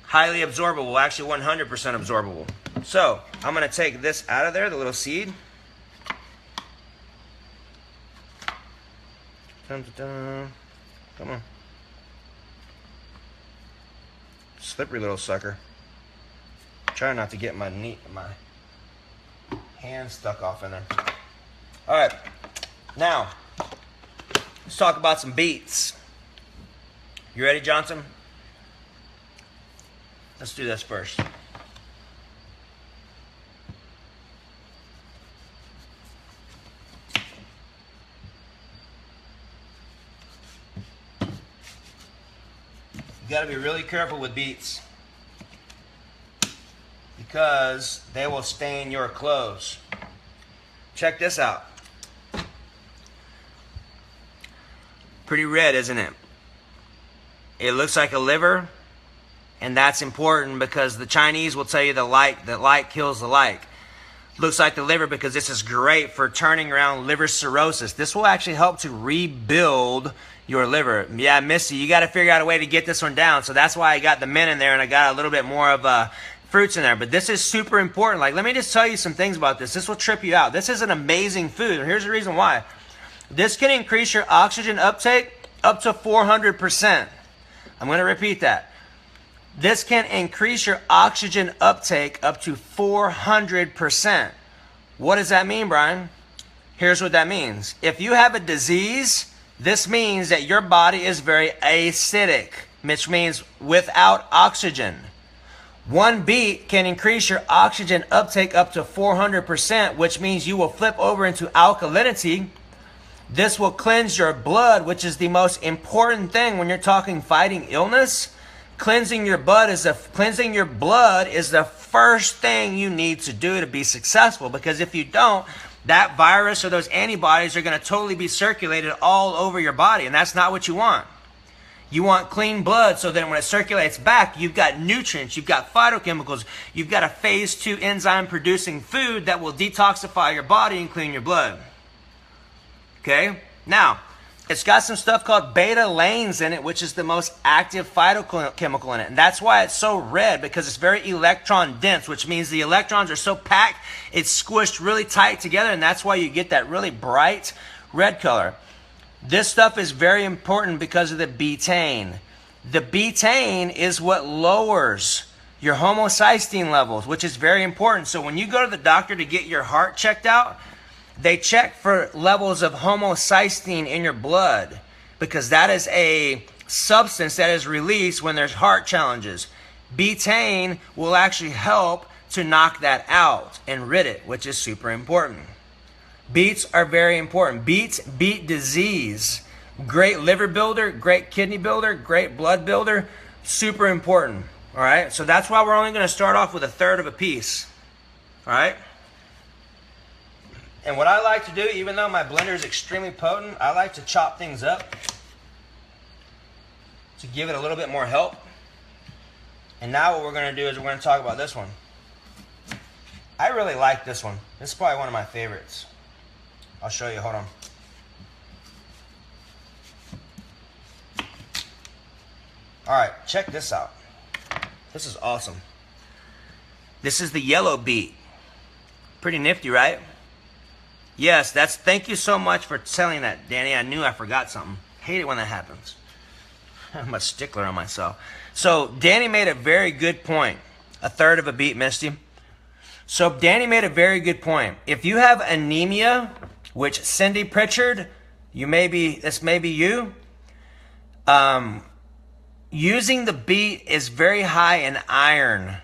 Speaker 1: highly absorbable, actually 100% absorbable. So, I'm going to take this out of there, the little seed. Dun, dun, dun. Come on. Slippery little sucker. Trying not to get my hand stuck off in there. All right. Now, let's talk about some beets. You ready, Johnson? Let's do this first. You got to be really careful with beets because they will stain your clothes. Check this out. Pretty red, isn't it? It looks like a liver, and that's important because the Chinese will tell you that like kills the like. Looks like the liver because this is great for turning around liver cirrhosis. This will actually help to rebuild your liver. Yeah, Missy, you got to figure out a way to get this one down. So that's why I got the mint in there and I got a little bit more of fruits in there. But this is super important. Like, let me just tell you some things about this. This will trip you out. This is an amazing food. And here's the reason why. This can increase your oxygen uptake up to 400%. I'm going to repeat that. This can increase your oxygen uptake up to 400%. What does that mean, Brian? Here's what that means. If you have a disease, this means that your body is very acidic, which means without oxygen. One beet can increase your oxygen uptake up to 400%, which means you will flip over into alkalinity. This will cleanse your blood, which is the most important thing when you're talking fighting illness. Cleansing your blood is the first thing you need to do to be successful, because if you don't, that virus or those antibodies are going to totally be circulated all over your body, and that's not what you want. You want clean blood so that when it circulates back, you've got nutrients, you've got phytochemicals, you've got a phase 2 enzyme producing food that will detoxify your body and clean your blood. Okay? Now, it's got some stuff called beta-lanes in it, which is the most active phytochemical in it. And that's why it's so red, because it's very electron dense, which means the electrons are so packed, it's squished really tight together, and that's why you get that really bright red color. This stuff is very important because of the betaine. The betaine is what lowers your homocysteine levels, which is very important. So when you go to the doctor to get your heart checked out, they check for levels of homocysteine in your blood, because that is a substance that is released when there's heart challenges. Betaine will actually help to knock that out and rid it, which is super important. Beets are very important. Beets beat disease. Great liver builder, great kidney builder, great blood builder, super important. All right, so that's why we're only going to start off with a third of a piece. All right. And what I like to do, even though my blender is extremely potent, I like to chop things up to give it a little bit more help. And now what we're going to do is we're going to talk about this one. I really like this one. This is probably one of my favorites. I'll show you. Hold on. All right, check this out. This is awesome. This is the yellow beet. Pretty nifty, right? Yes, thank you so much for telling that, Danny. I knew I forgot something. Hate it when that happens. I'm a stickler on myself. So Danny made a very good point. A third of a beet, Misty. So Danny made a very good point. If you have anemia, which Cindy Pritchard, this may be you. Using the beet is very high in iron.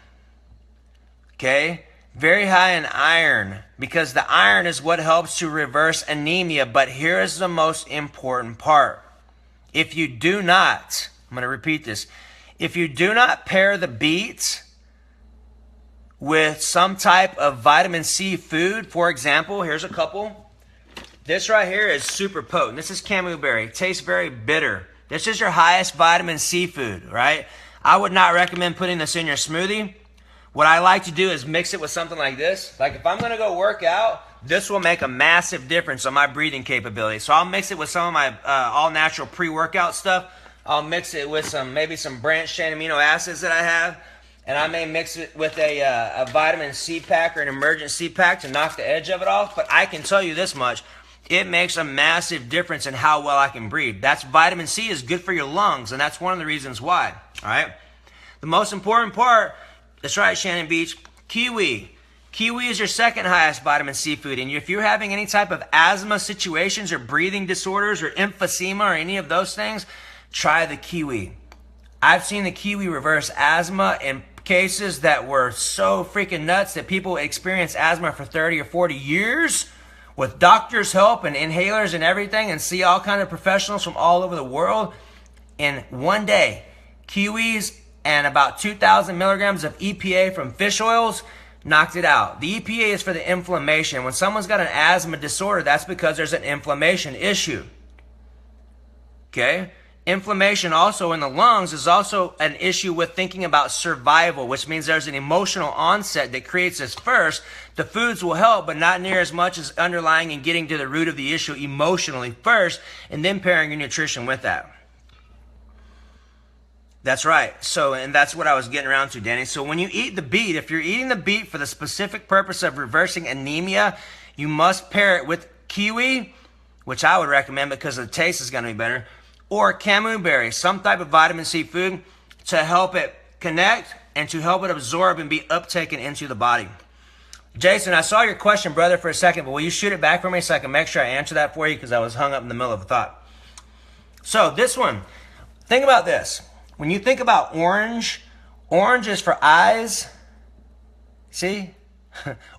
Speaker 1: Okay? Very high in iron, because the iron is what helps to reverse anemia. But here is the most important part. If you do not, I'm going to repeat this. If you do not pair the beet with some type of vitamin C food, for example, here's a couple. This right here is super potent. This is camu berry. It tastes very bitter. This is your highest vitamin C food, right? I would not recommend putting this in your smoothie. What I like to do is mix it with something like this. Like if I'm going to go work out, this will make a massive difference on my breathing capability. So I'll mix it with some of my all-natural pre-workout stuff. I'll mix it with maybe some branched chain amino acids that I have. And I may mix it with a vitamin C pack or an emergency pack to knock the edge of it off. But I can tell you this much. It makes a massive difference in how well I can breathe. That's vitamin C is good for your lungs, and that's one of the reasons why. All right. The most important part, that's right, Shannon Beach, kiwi. Kiwi is your second highest vitamin C food. And if you're having any type of asthma situations or breathing disorders or emphysema or any of those things, try the kiwi. I've seen the kiwi reverse asthma in cases that were so freaking nuts that people experience asthma for 30 or 40 years with doctors' help and inhalers and everything, and see all kinds of professionals from all over the world. In one day, kiwis and about 2,000 milligrams of EPA from fish oils knocked it out. The EPA is for the inflammation. When someone's got an asthma disorder, that's because there's an inflammation issue. Okay? Inflammation also in the lungs is also an issue with thinking about survival, which means there's an emotional onset that creates this first. The foods will help, but not near as much as underlying and getting to the root of the issue emotionally first, and then pairing your nutrition with that. That's right. So, and that's what I was getting around to, Danny. So when you eat the beet, if you're eating the beet for the specific purpose of reversing anemia, you must pair it with kiwi, which I would recommend because the taste is going to be better, or camu berry, some type of vitamin C food to help it connect and to help it absorb and be uptaken into the body. Jason, I saw your question, brother, for a second, but will you shoot it back for me so I can make sure I answer that for you, because I was hung up in the middle of a thought. So this one, think about this. When you think about orange, orange is for eyes. See?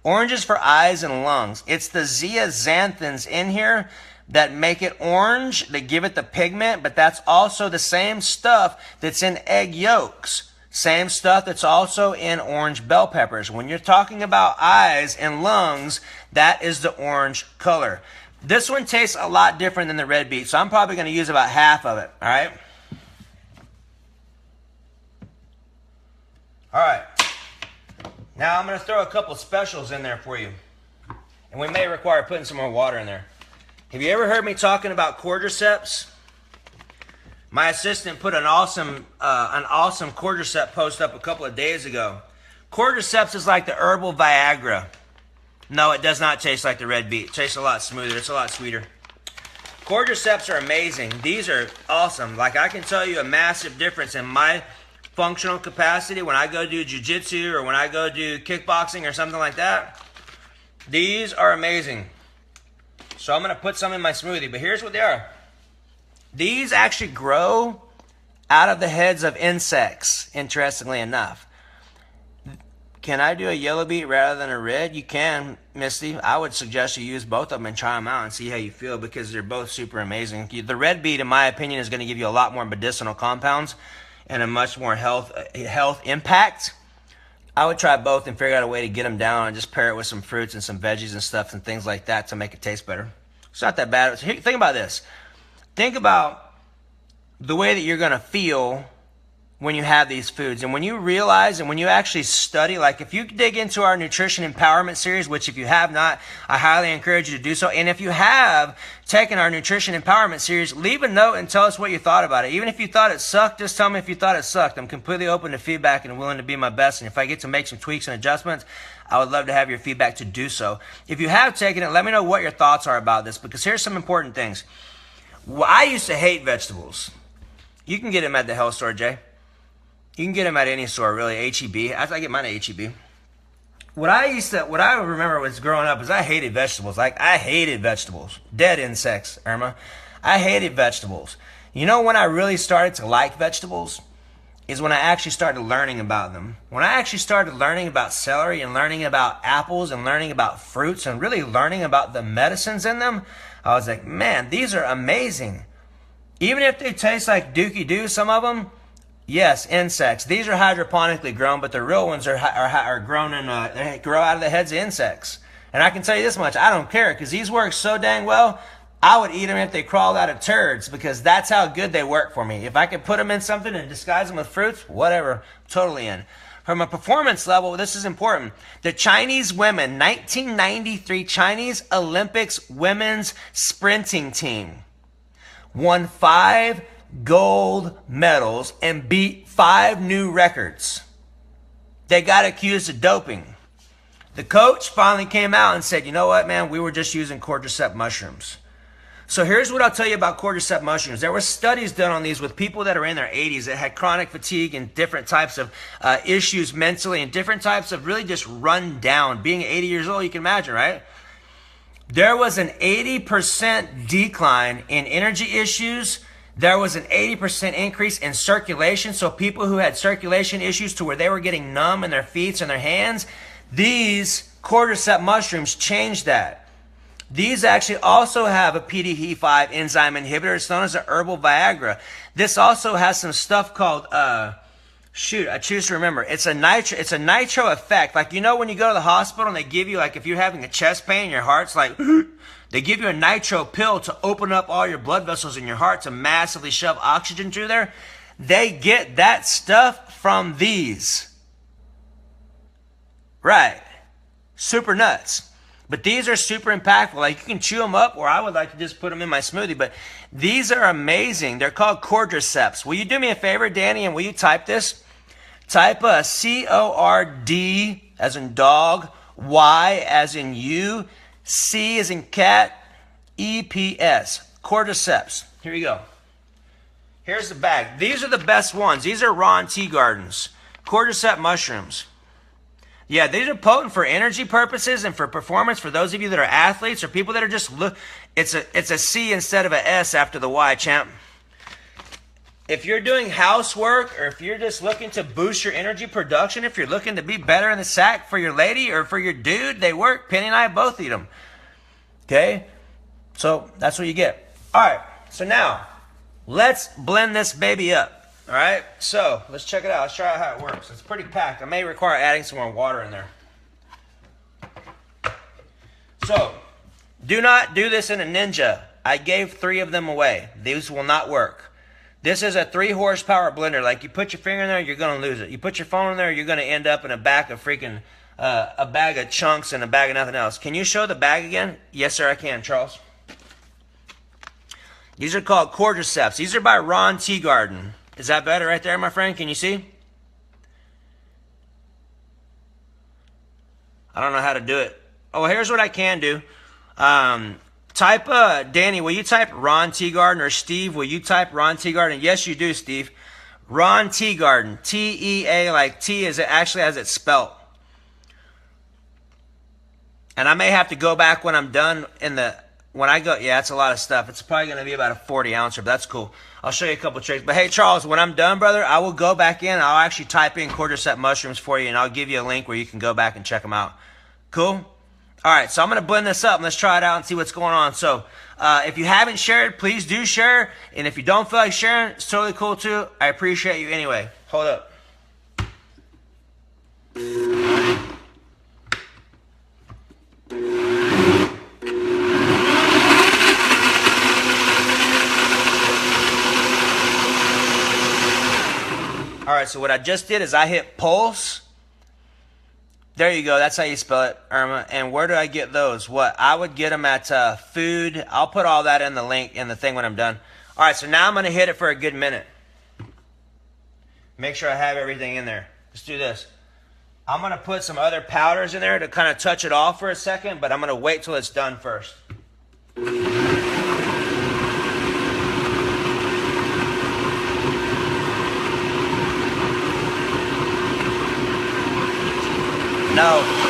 Speaker 1: Orange is for eyes and lungs. It's the zeaxanthins in here that make it orange. They give it the pigment, but that's also the same stuff that's in egg yolks. Same stuff that's also in orange bell peppers. When you're talking about eyes and lungs, that is the orange color. This one tastes a lot different than the red beet, so I'm probably going to use about half of it, all right? All right. Now I'm going to throw a couple specials in there for you. And we may require putting some more water in there. Have you ever heard me talking about cordyceps? My assistant put an awesome cordyceps post up a couple of days ago. Cordyceps is like the herbal Viagra. No, it does not taste like the red beet. It tastes a lot smoother. It's a lot sweeter. Cordyceps are amazing. These are awesome. Like, I can tell you a massive difference in my functional capacity when I go do jiu-jitsu or when I go do kickboxing or something like that. These are amazing. So I'm going to put some in my smoothie, but here's what they are. These actually grow out of the heads of insects, interestingly enough. Can I do a yellow beet rather than a red? You can, Misty. I would suggest you use both of them and try them out and see how you feel, because they're both super amazing. The red beet, in my opinion, is going to give you a lot more medicinal compounds and a much more health impact. I would try both and figure out a way to get them down and just pair it with some fruits and some veggies and stuff and things like that to make it taste better. It's not that bad. Think about this. Think about the way that you're going to feel when you have these foods. And when you realize and when you actually study, like if you dig into our nutrition empowerment series, which if you have not, I highly encourage you to do so. And if you have taken our nutrition empowerment series, leave a note and tell us what you thought about it. Even if you thought it sucked, just tell me if you thought it sucked. I'm completely open to feedback and willing to be my best. And if I get to make some tweaks and adjustments, I would love to have your feedback to do so. If you have taken it, let me know what your thoughts are about this, because here's some important things. Well, I used to hate vegetables. You can get them at the health store, Jay. You can get them at any store, really. H-E-B. I get mine at H-E-B. What I remember was growing up is I hated vegetables. Like, I hated vegetables. Dead insects, Irma. I hated vegetables. You know when I really started to like vegetables? Is when I actually started learning about them. When I actually started learning about celery and learning about apples and learning about fruits and really learning about the medicines in them, I was like, man, these are amazing. Even if they taste like Dookie Doo, some of them, yes, insects. These are hydroponically grown, but the real ones are grown in, they grow out of the heads of insects. And I can tell you this much, I don't care, because these work so dang well, I would eat them if they crawled out of turds, because that's how good they work for me. If I could put them in something and disguise them with fruits, whatever, I'm totally in. From a performance level, this is important. The Chinese women, 1993 Chinese Olympics women's sprinting team, won 5 gold medals and beat 5 new records. They got accused of doping. The coach finally came out and said, you know what, man, we were just using cordyceps mushrooms. So here's what I'll tell you about cordyceps mushrooms. There were studies done on these with people that are in their 80s that had chronic fatigue and different types of issues mentally and different types of really just run down. Being 80 years old, you can imagine, right? There was an 80% decline in energy issues. There was an 80% increase in circulation. So people who had circulation issues to where they were getting numb in their feet and their hands, these cordyceps mushrooms changed that. These actually also have a PDE5 enzyme inhibitor. It's known as a herbal Viagra. This also has some stuff called, I choose to remember. It's a nitro effect. Like, you know, when you go to the hospital and they give you, like, if you're having a chest pain, your heart's like, they give you a nitro pill to open up all your blood vessels in your heart to massively shove oxygen through there. They get that stuff from these. Right. Super nuts. But these are super impactful. Like, you can chew them up, or I would like to just put them in my smoothie. But these are amazing. They're called cordyceps. Will you do me a favor, Danny, and will you type this? Type a C-O-R-D as in dog, Y as in you, C as in cat, E-P-S. Cordyceps. Here you go. Here's the bag. These are the best ones. These are Ron Teagardens. Cordyceps mushrooms. Yeah, these are potent for energy purposes and for performance. For those of you that are athletes or people that are just it's a C instead of a S after the Y, champ. If you're doing housework or if you're just looking to boost your energy production, if you're looking to be better in the sack for your lady or for your dude, they work. Penny and I both eat them. Okay? So that's what you get. All right. So now let's blend this baby up. All right, so let's check it out. Let's try out how it works. It's pretty packed. I may require adding some more water in there. So, do not do this in a Ninja. I gave 3 of them away. These will not work. This is a 3 horsepower blender. Like, you put your finger in there, you're going to lose it. You put your phone in there, you're going to end up in a bag of freaking, a bag of chunks and a bag of nothing else. Can you show the bag again? Yes, sir, I can, Charles. These are called cordyceps. These are by Ron Teagarden. Is that better right there, my friend? Can you see? I don't know how to do it. Oh, here's what I can do. Danny, will you type Ron Teagarden? Or Steve, will you type Ron Teagarden? Yes, you do, Steve. Ron Teagarden. T-E-A, like T is actually as it's spelt. And I may have to go back when I'm done when I go, yeah, that's a lot of stuff. It's probably going to be about a 40 ouncer, but that's cool. I'll show you a couple of tricks. But hey, Charles, when I'm done, brother, I will go back in. I'll actually type in cordyceps mushrooms for you, and I'll give you a link where you can go back and check them out. Cool? All right, so I'm going to blend this up, and let's try it out and see what's going on. So if you haven't shared, please do share. And if you don't feel like sharing, it's totally cool, too. I appreciate you anyway. Hold up. All right, so what I just did is I hit pulse. There you go. That's how you spell it, Irma. And where do I get those? What? I would get them at food. I'll put all that in the link in the thing when I'm done. All right, so now I'm going to hit it for a good minute. Make sure I have everything in there. Let's do this. I'm going to put some other powders in there to kind of touch it off for a second, but I'm going to wait till it's done first. No.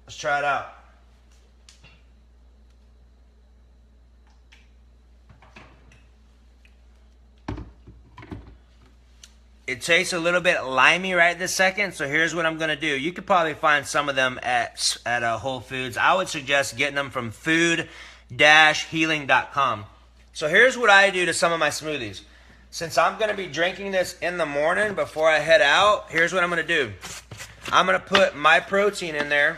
Speaker 1: Let's try it out. It tastes a little bit limey right this second, so here's what I'm going to do. You could probably find some of them at Whole Foods. I would suggest getting them from food-healing.com. So here's what I do to some of my smoothies. Since I'm going to be drinking this in the morning before I head out, here's what I'm going to do. I'm going to put my protein in there,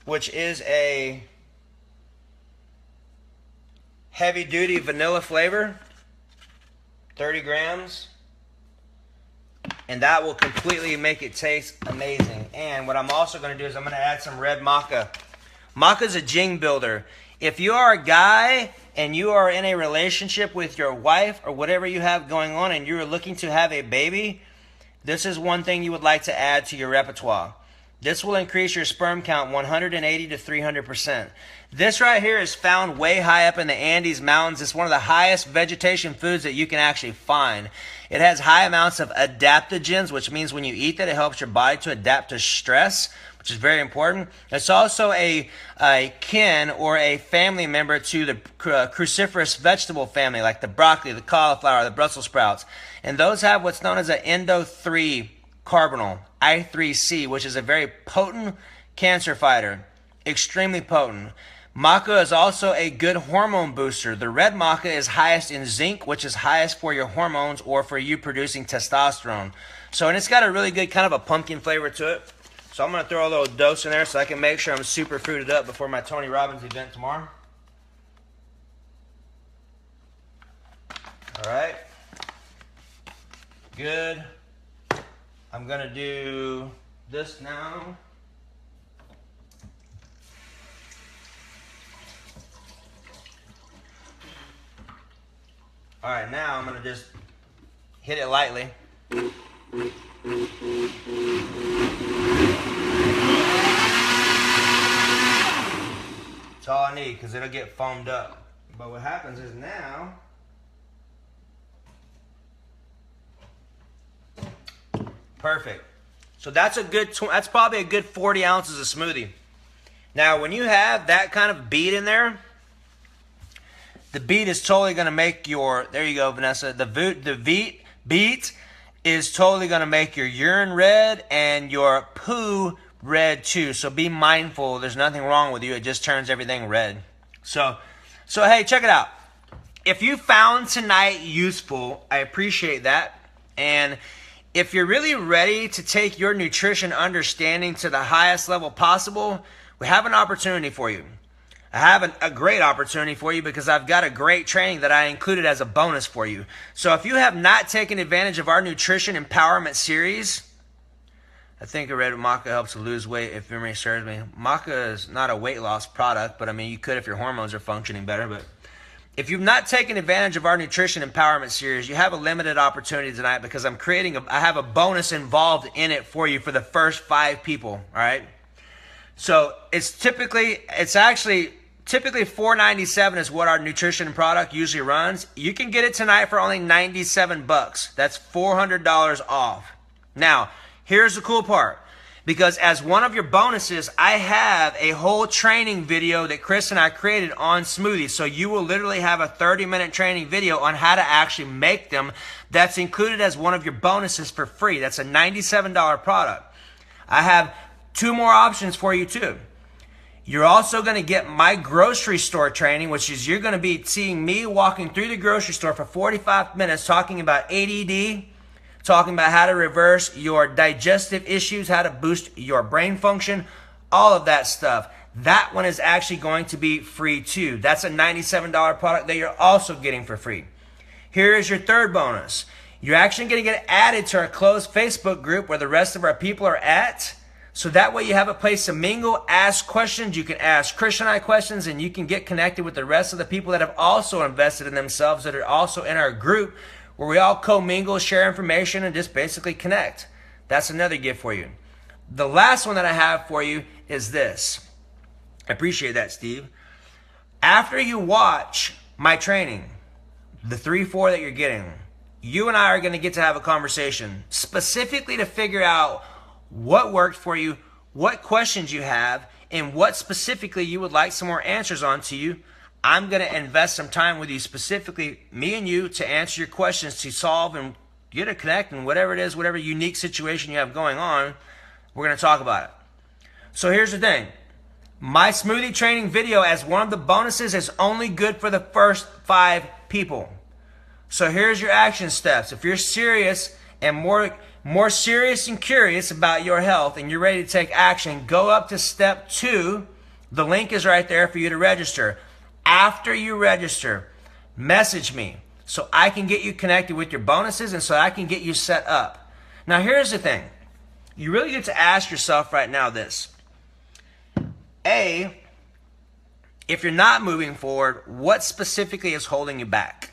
Speaker 1: which is a heavy-duty vanilla flavor, 30 grams, and that will completely make it taste amazing. And what I'm also going to do is I'm going to add some red maca. Maca is a jing builder. If you are a guy and you are in a relationship with your wife or whatever you have going on and you're looking to have a baby, this is one thing you would like to add to your repertoire. This will increase your sperm count 180 to 300%. This right here is found way high up in the Andes Mountains. It's one of the highest vegetation foods that you can actually find. It has high amounts of adaptogens, which means when you eat that, it helps your body to adapt to stress, which is very important. It's also a kin or a family member to the cruciferous vegetable family, like the broccoli, the cauliflower, the Brussels sprouts. And those have what's known as an endo-3 carbonyl, I3C, which is a very potent cancer fighter, extremely potent. Maca is also a good hormone booster. The red maca is highest in zinc, which is highest for your hormones or for you producing testosterone. So, and it's got a really good kind of a pumpkin flavor to it. So I'm going to throw a little dose in there so I can make sure I'm super fruited up before my Tony Robbins event tomorrow. All right. Good. I'm going to do this now. All right, now I'm going to just hit it lightly. That's all I need because it'll get foamed up. But what happens is now, perfect. So that's a good, that's probably a good 40 ounces of smoothie. Now, when you have that kind of beet in there, the beet is totally going to make your, there you go, Vanessa. The beet is totally going to make your urine red and your poo red too. So be mindful. There's nothing wrong with you. It just turns everything red. So hey, check it out. If you found tonight useful, I appreciate that. And if you're really ready to take your nutrition understanding to the highest level possible, we have an opportunity for you. I have a great opportunity for you because I've got a great training that I included as a bonus for you. So if you have not taken advantage of our Nutrition Empowerment Series, I think a red maca helps to lose weight if memory serves me. Maca is not a weight loss product, but I mean, you could if your hormones are functioning better. But if you've not taken advantage of our Nutrition Empowerment Series, you have a limited opportunity tonight because I have a bonus involved in it for you for the first 5 people, all right? So it's actually $4.97 is what our nutrition product usually runs. You can get it tonight for only $97. That's $400 off. Now, here's the cool part. Because as one of your bonuses, I have a whole training video that Chris and I created on smoothies. So you will literally have a 30-minute training video on how to actually make them. That's included as one of your bonuses for free. That's a $97 product. I have 2 more options for you too. You're also going to get my grocery store training, which is you're going to be seeing me walking through the grocery store for 45 minutes talking about ADD, talking about how to reverse your digestive issues, how to boost your brain function, all of that stuff. That one is actually going to be free too. That's a $97 product that you're also getting for free. Here is your third bonus. You're actually going to get added to our closed Facebook group where the rest of our people are at. So that way you have a place to mingle, ask questions. You can ask Chris and I questions, and you can get connected with the rest of the people that have also invested in themselves, that are also in our group, where we all co-mingle, share information, and just basically connect. That's another gift for you. The last one that I have for you is this. I appreciate that, Steve. After you watch my training, the 3-4 that you're getting, you and I are going to get to have a conversation specifically to figure out what worked for you, what questions you have, and what specifically you would like some more answers on to you. I'm going to invest some time with you, specifically me and you, to answer your questions, to solve and get a connect, and whatever it is, whatever unique situation you have going on, we're going to talk about it. So here's the thing. My smoothie training video as one of the bonuses is only good for the first 5 people. So here's your action steps. If you're serious and more serious and curious about your health and you're ready to take action, go up to step 2. The link is right there for you to register. After you register, message me so I can get you connected with your bonuses and so I can get you set up. Now here's the thing. You really get to ask yourself right now this. A, if you're not moving forward, what specifically is holding you back?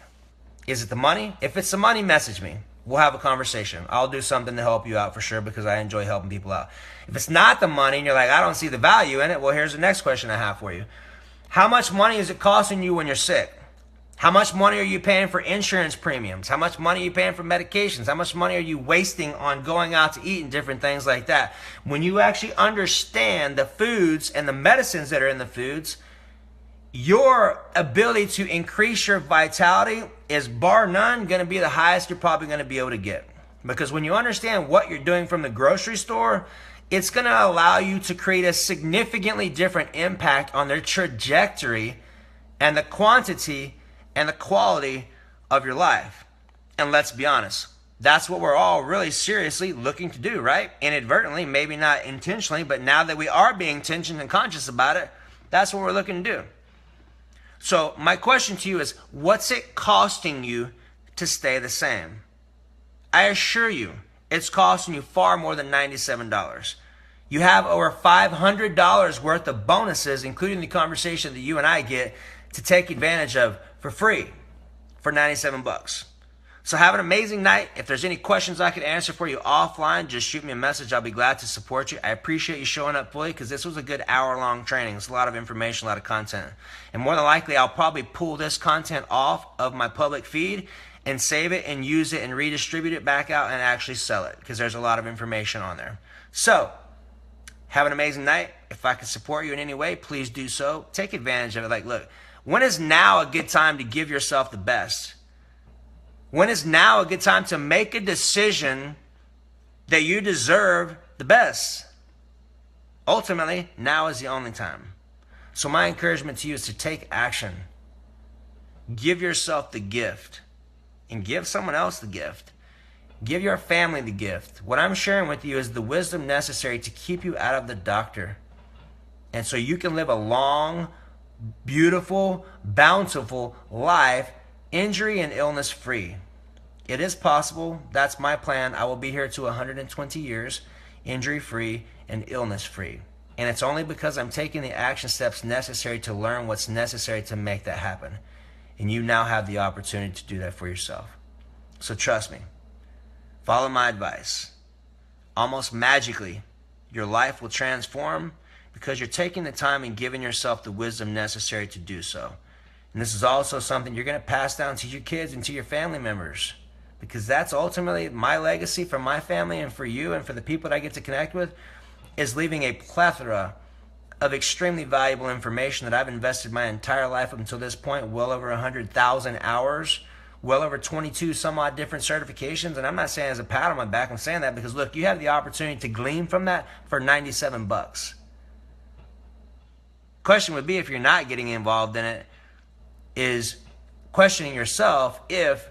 Speaker 1: Is it the money? If it's the money, message me. We'll have a conversation. I'll do something to help you out for sure, because I enjoy helping people out. If it's not the money and you're like, I don't see the value in it, well, here's the next question I have for you. How much money is it costing you when you're sick? How much money are you paying for insurance premiums? How much money are you paying for medications? How much money are you wasting on going out to eat and different things like that? When you actually understand the foods and the medicines that are in the foods, your ability to increase your vitality is bar none going to be the highest you're probably going to be able to get. Because when you understand what you're doing from the grocery store, it's going to allow you to create a significantly different impact on their trajectory and the quantity and the quality of your life. And let's be honest, that's what we're all really seriously looking to do, right? Inadvertently, maybe not intentionally, but now that we are being intentional and conscious about it, that's what we're looking to do. So my question to you is, what's it costing you to stay the same? I assure you, it's costing you far more than $97. You have over $500 worth of bonuses, including the conversation that you and I get, to take advantage of for free for 97 bucks. So have an amazing night. If there's any questions I could answer for you offline, just shoot me a message. I'll be glad to support you. I appreciate you showing up fully, because this was a good hour-long training. It's a lot of information, a lot of content. And more than likely, I'll probably pull this content off of my public feed and save it and use it and redistribute it back out and actually sell it, because there's a lot of information on there. So have an amazing night. If I can support you in any way, please do so. Take advantage of it. Like, look, when is now a good time to give yourself the best? When is now a good time to make a decision that you deserve the best? Ultimately, now is the only time. So my encouragement to you is to take action. Give yourself the gift and give someone else the gift. Give your family the gift. What I'm sharing with you is the wisdom necessary to keep you out of the doctor. And so you can live a long, beautiful, bountiful life, injury and illness free. It is possible. That's my plan. I will be here to 120 years, injury free and illness free. And it's only because I'm taking the action steps necessary to learn what's necessary to make that happen. And you now have the opportunity to do that for yourself. So trust me. Follow my advice. Almost magically, your life will transform, because you're taking the time and giving yourself the wisdom necessary to do so. And this is also something you're going to pass down to your kids and to your family members, because that's ultimately my legacy for my family and for you and for the people that I get to connect with. is leaving a plethora of extremely valuable information that I've invested my entire life up until this point, well over 100,000 hours, well over 22 some odd different certifications. And I'm not saying as a pat on my back, I'm saying that because look, you have the opportunity to glean from that for 97 bucks. Question would be, if you're not getting involved in it, is questioning yourself if,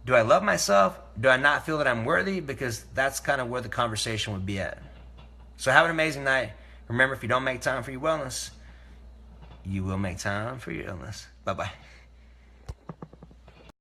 Speaker 1: do I love myself? Do I not feel that I'm worthy? Because that's kind of where the conversation would be at. So have an amazing night. Remember, if you don't make time for your wellness, you will make time for your illness. Bye-bye.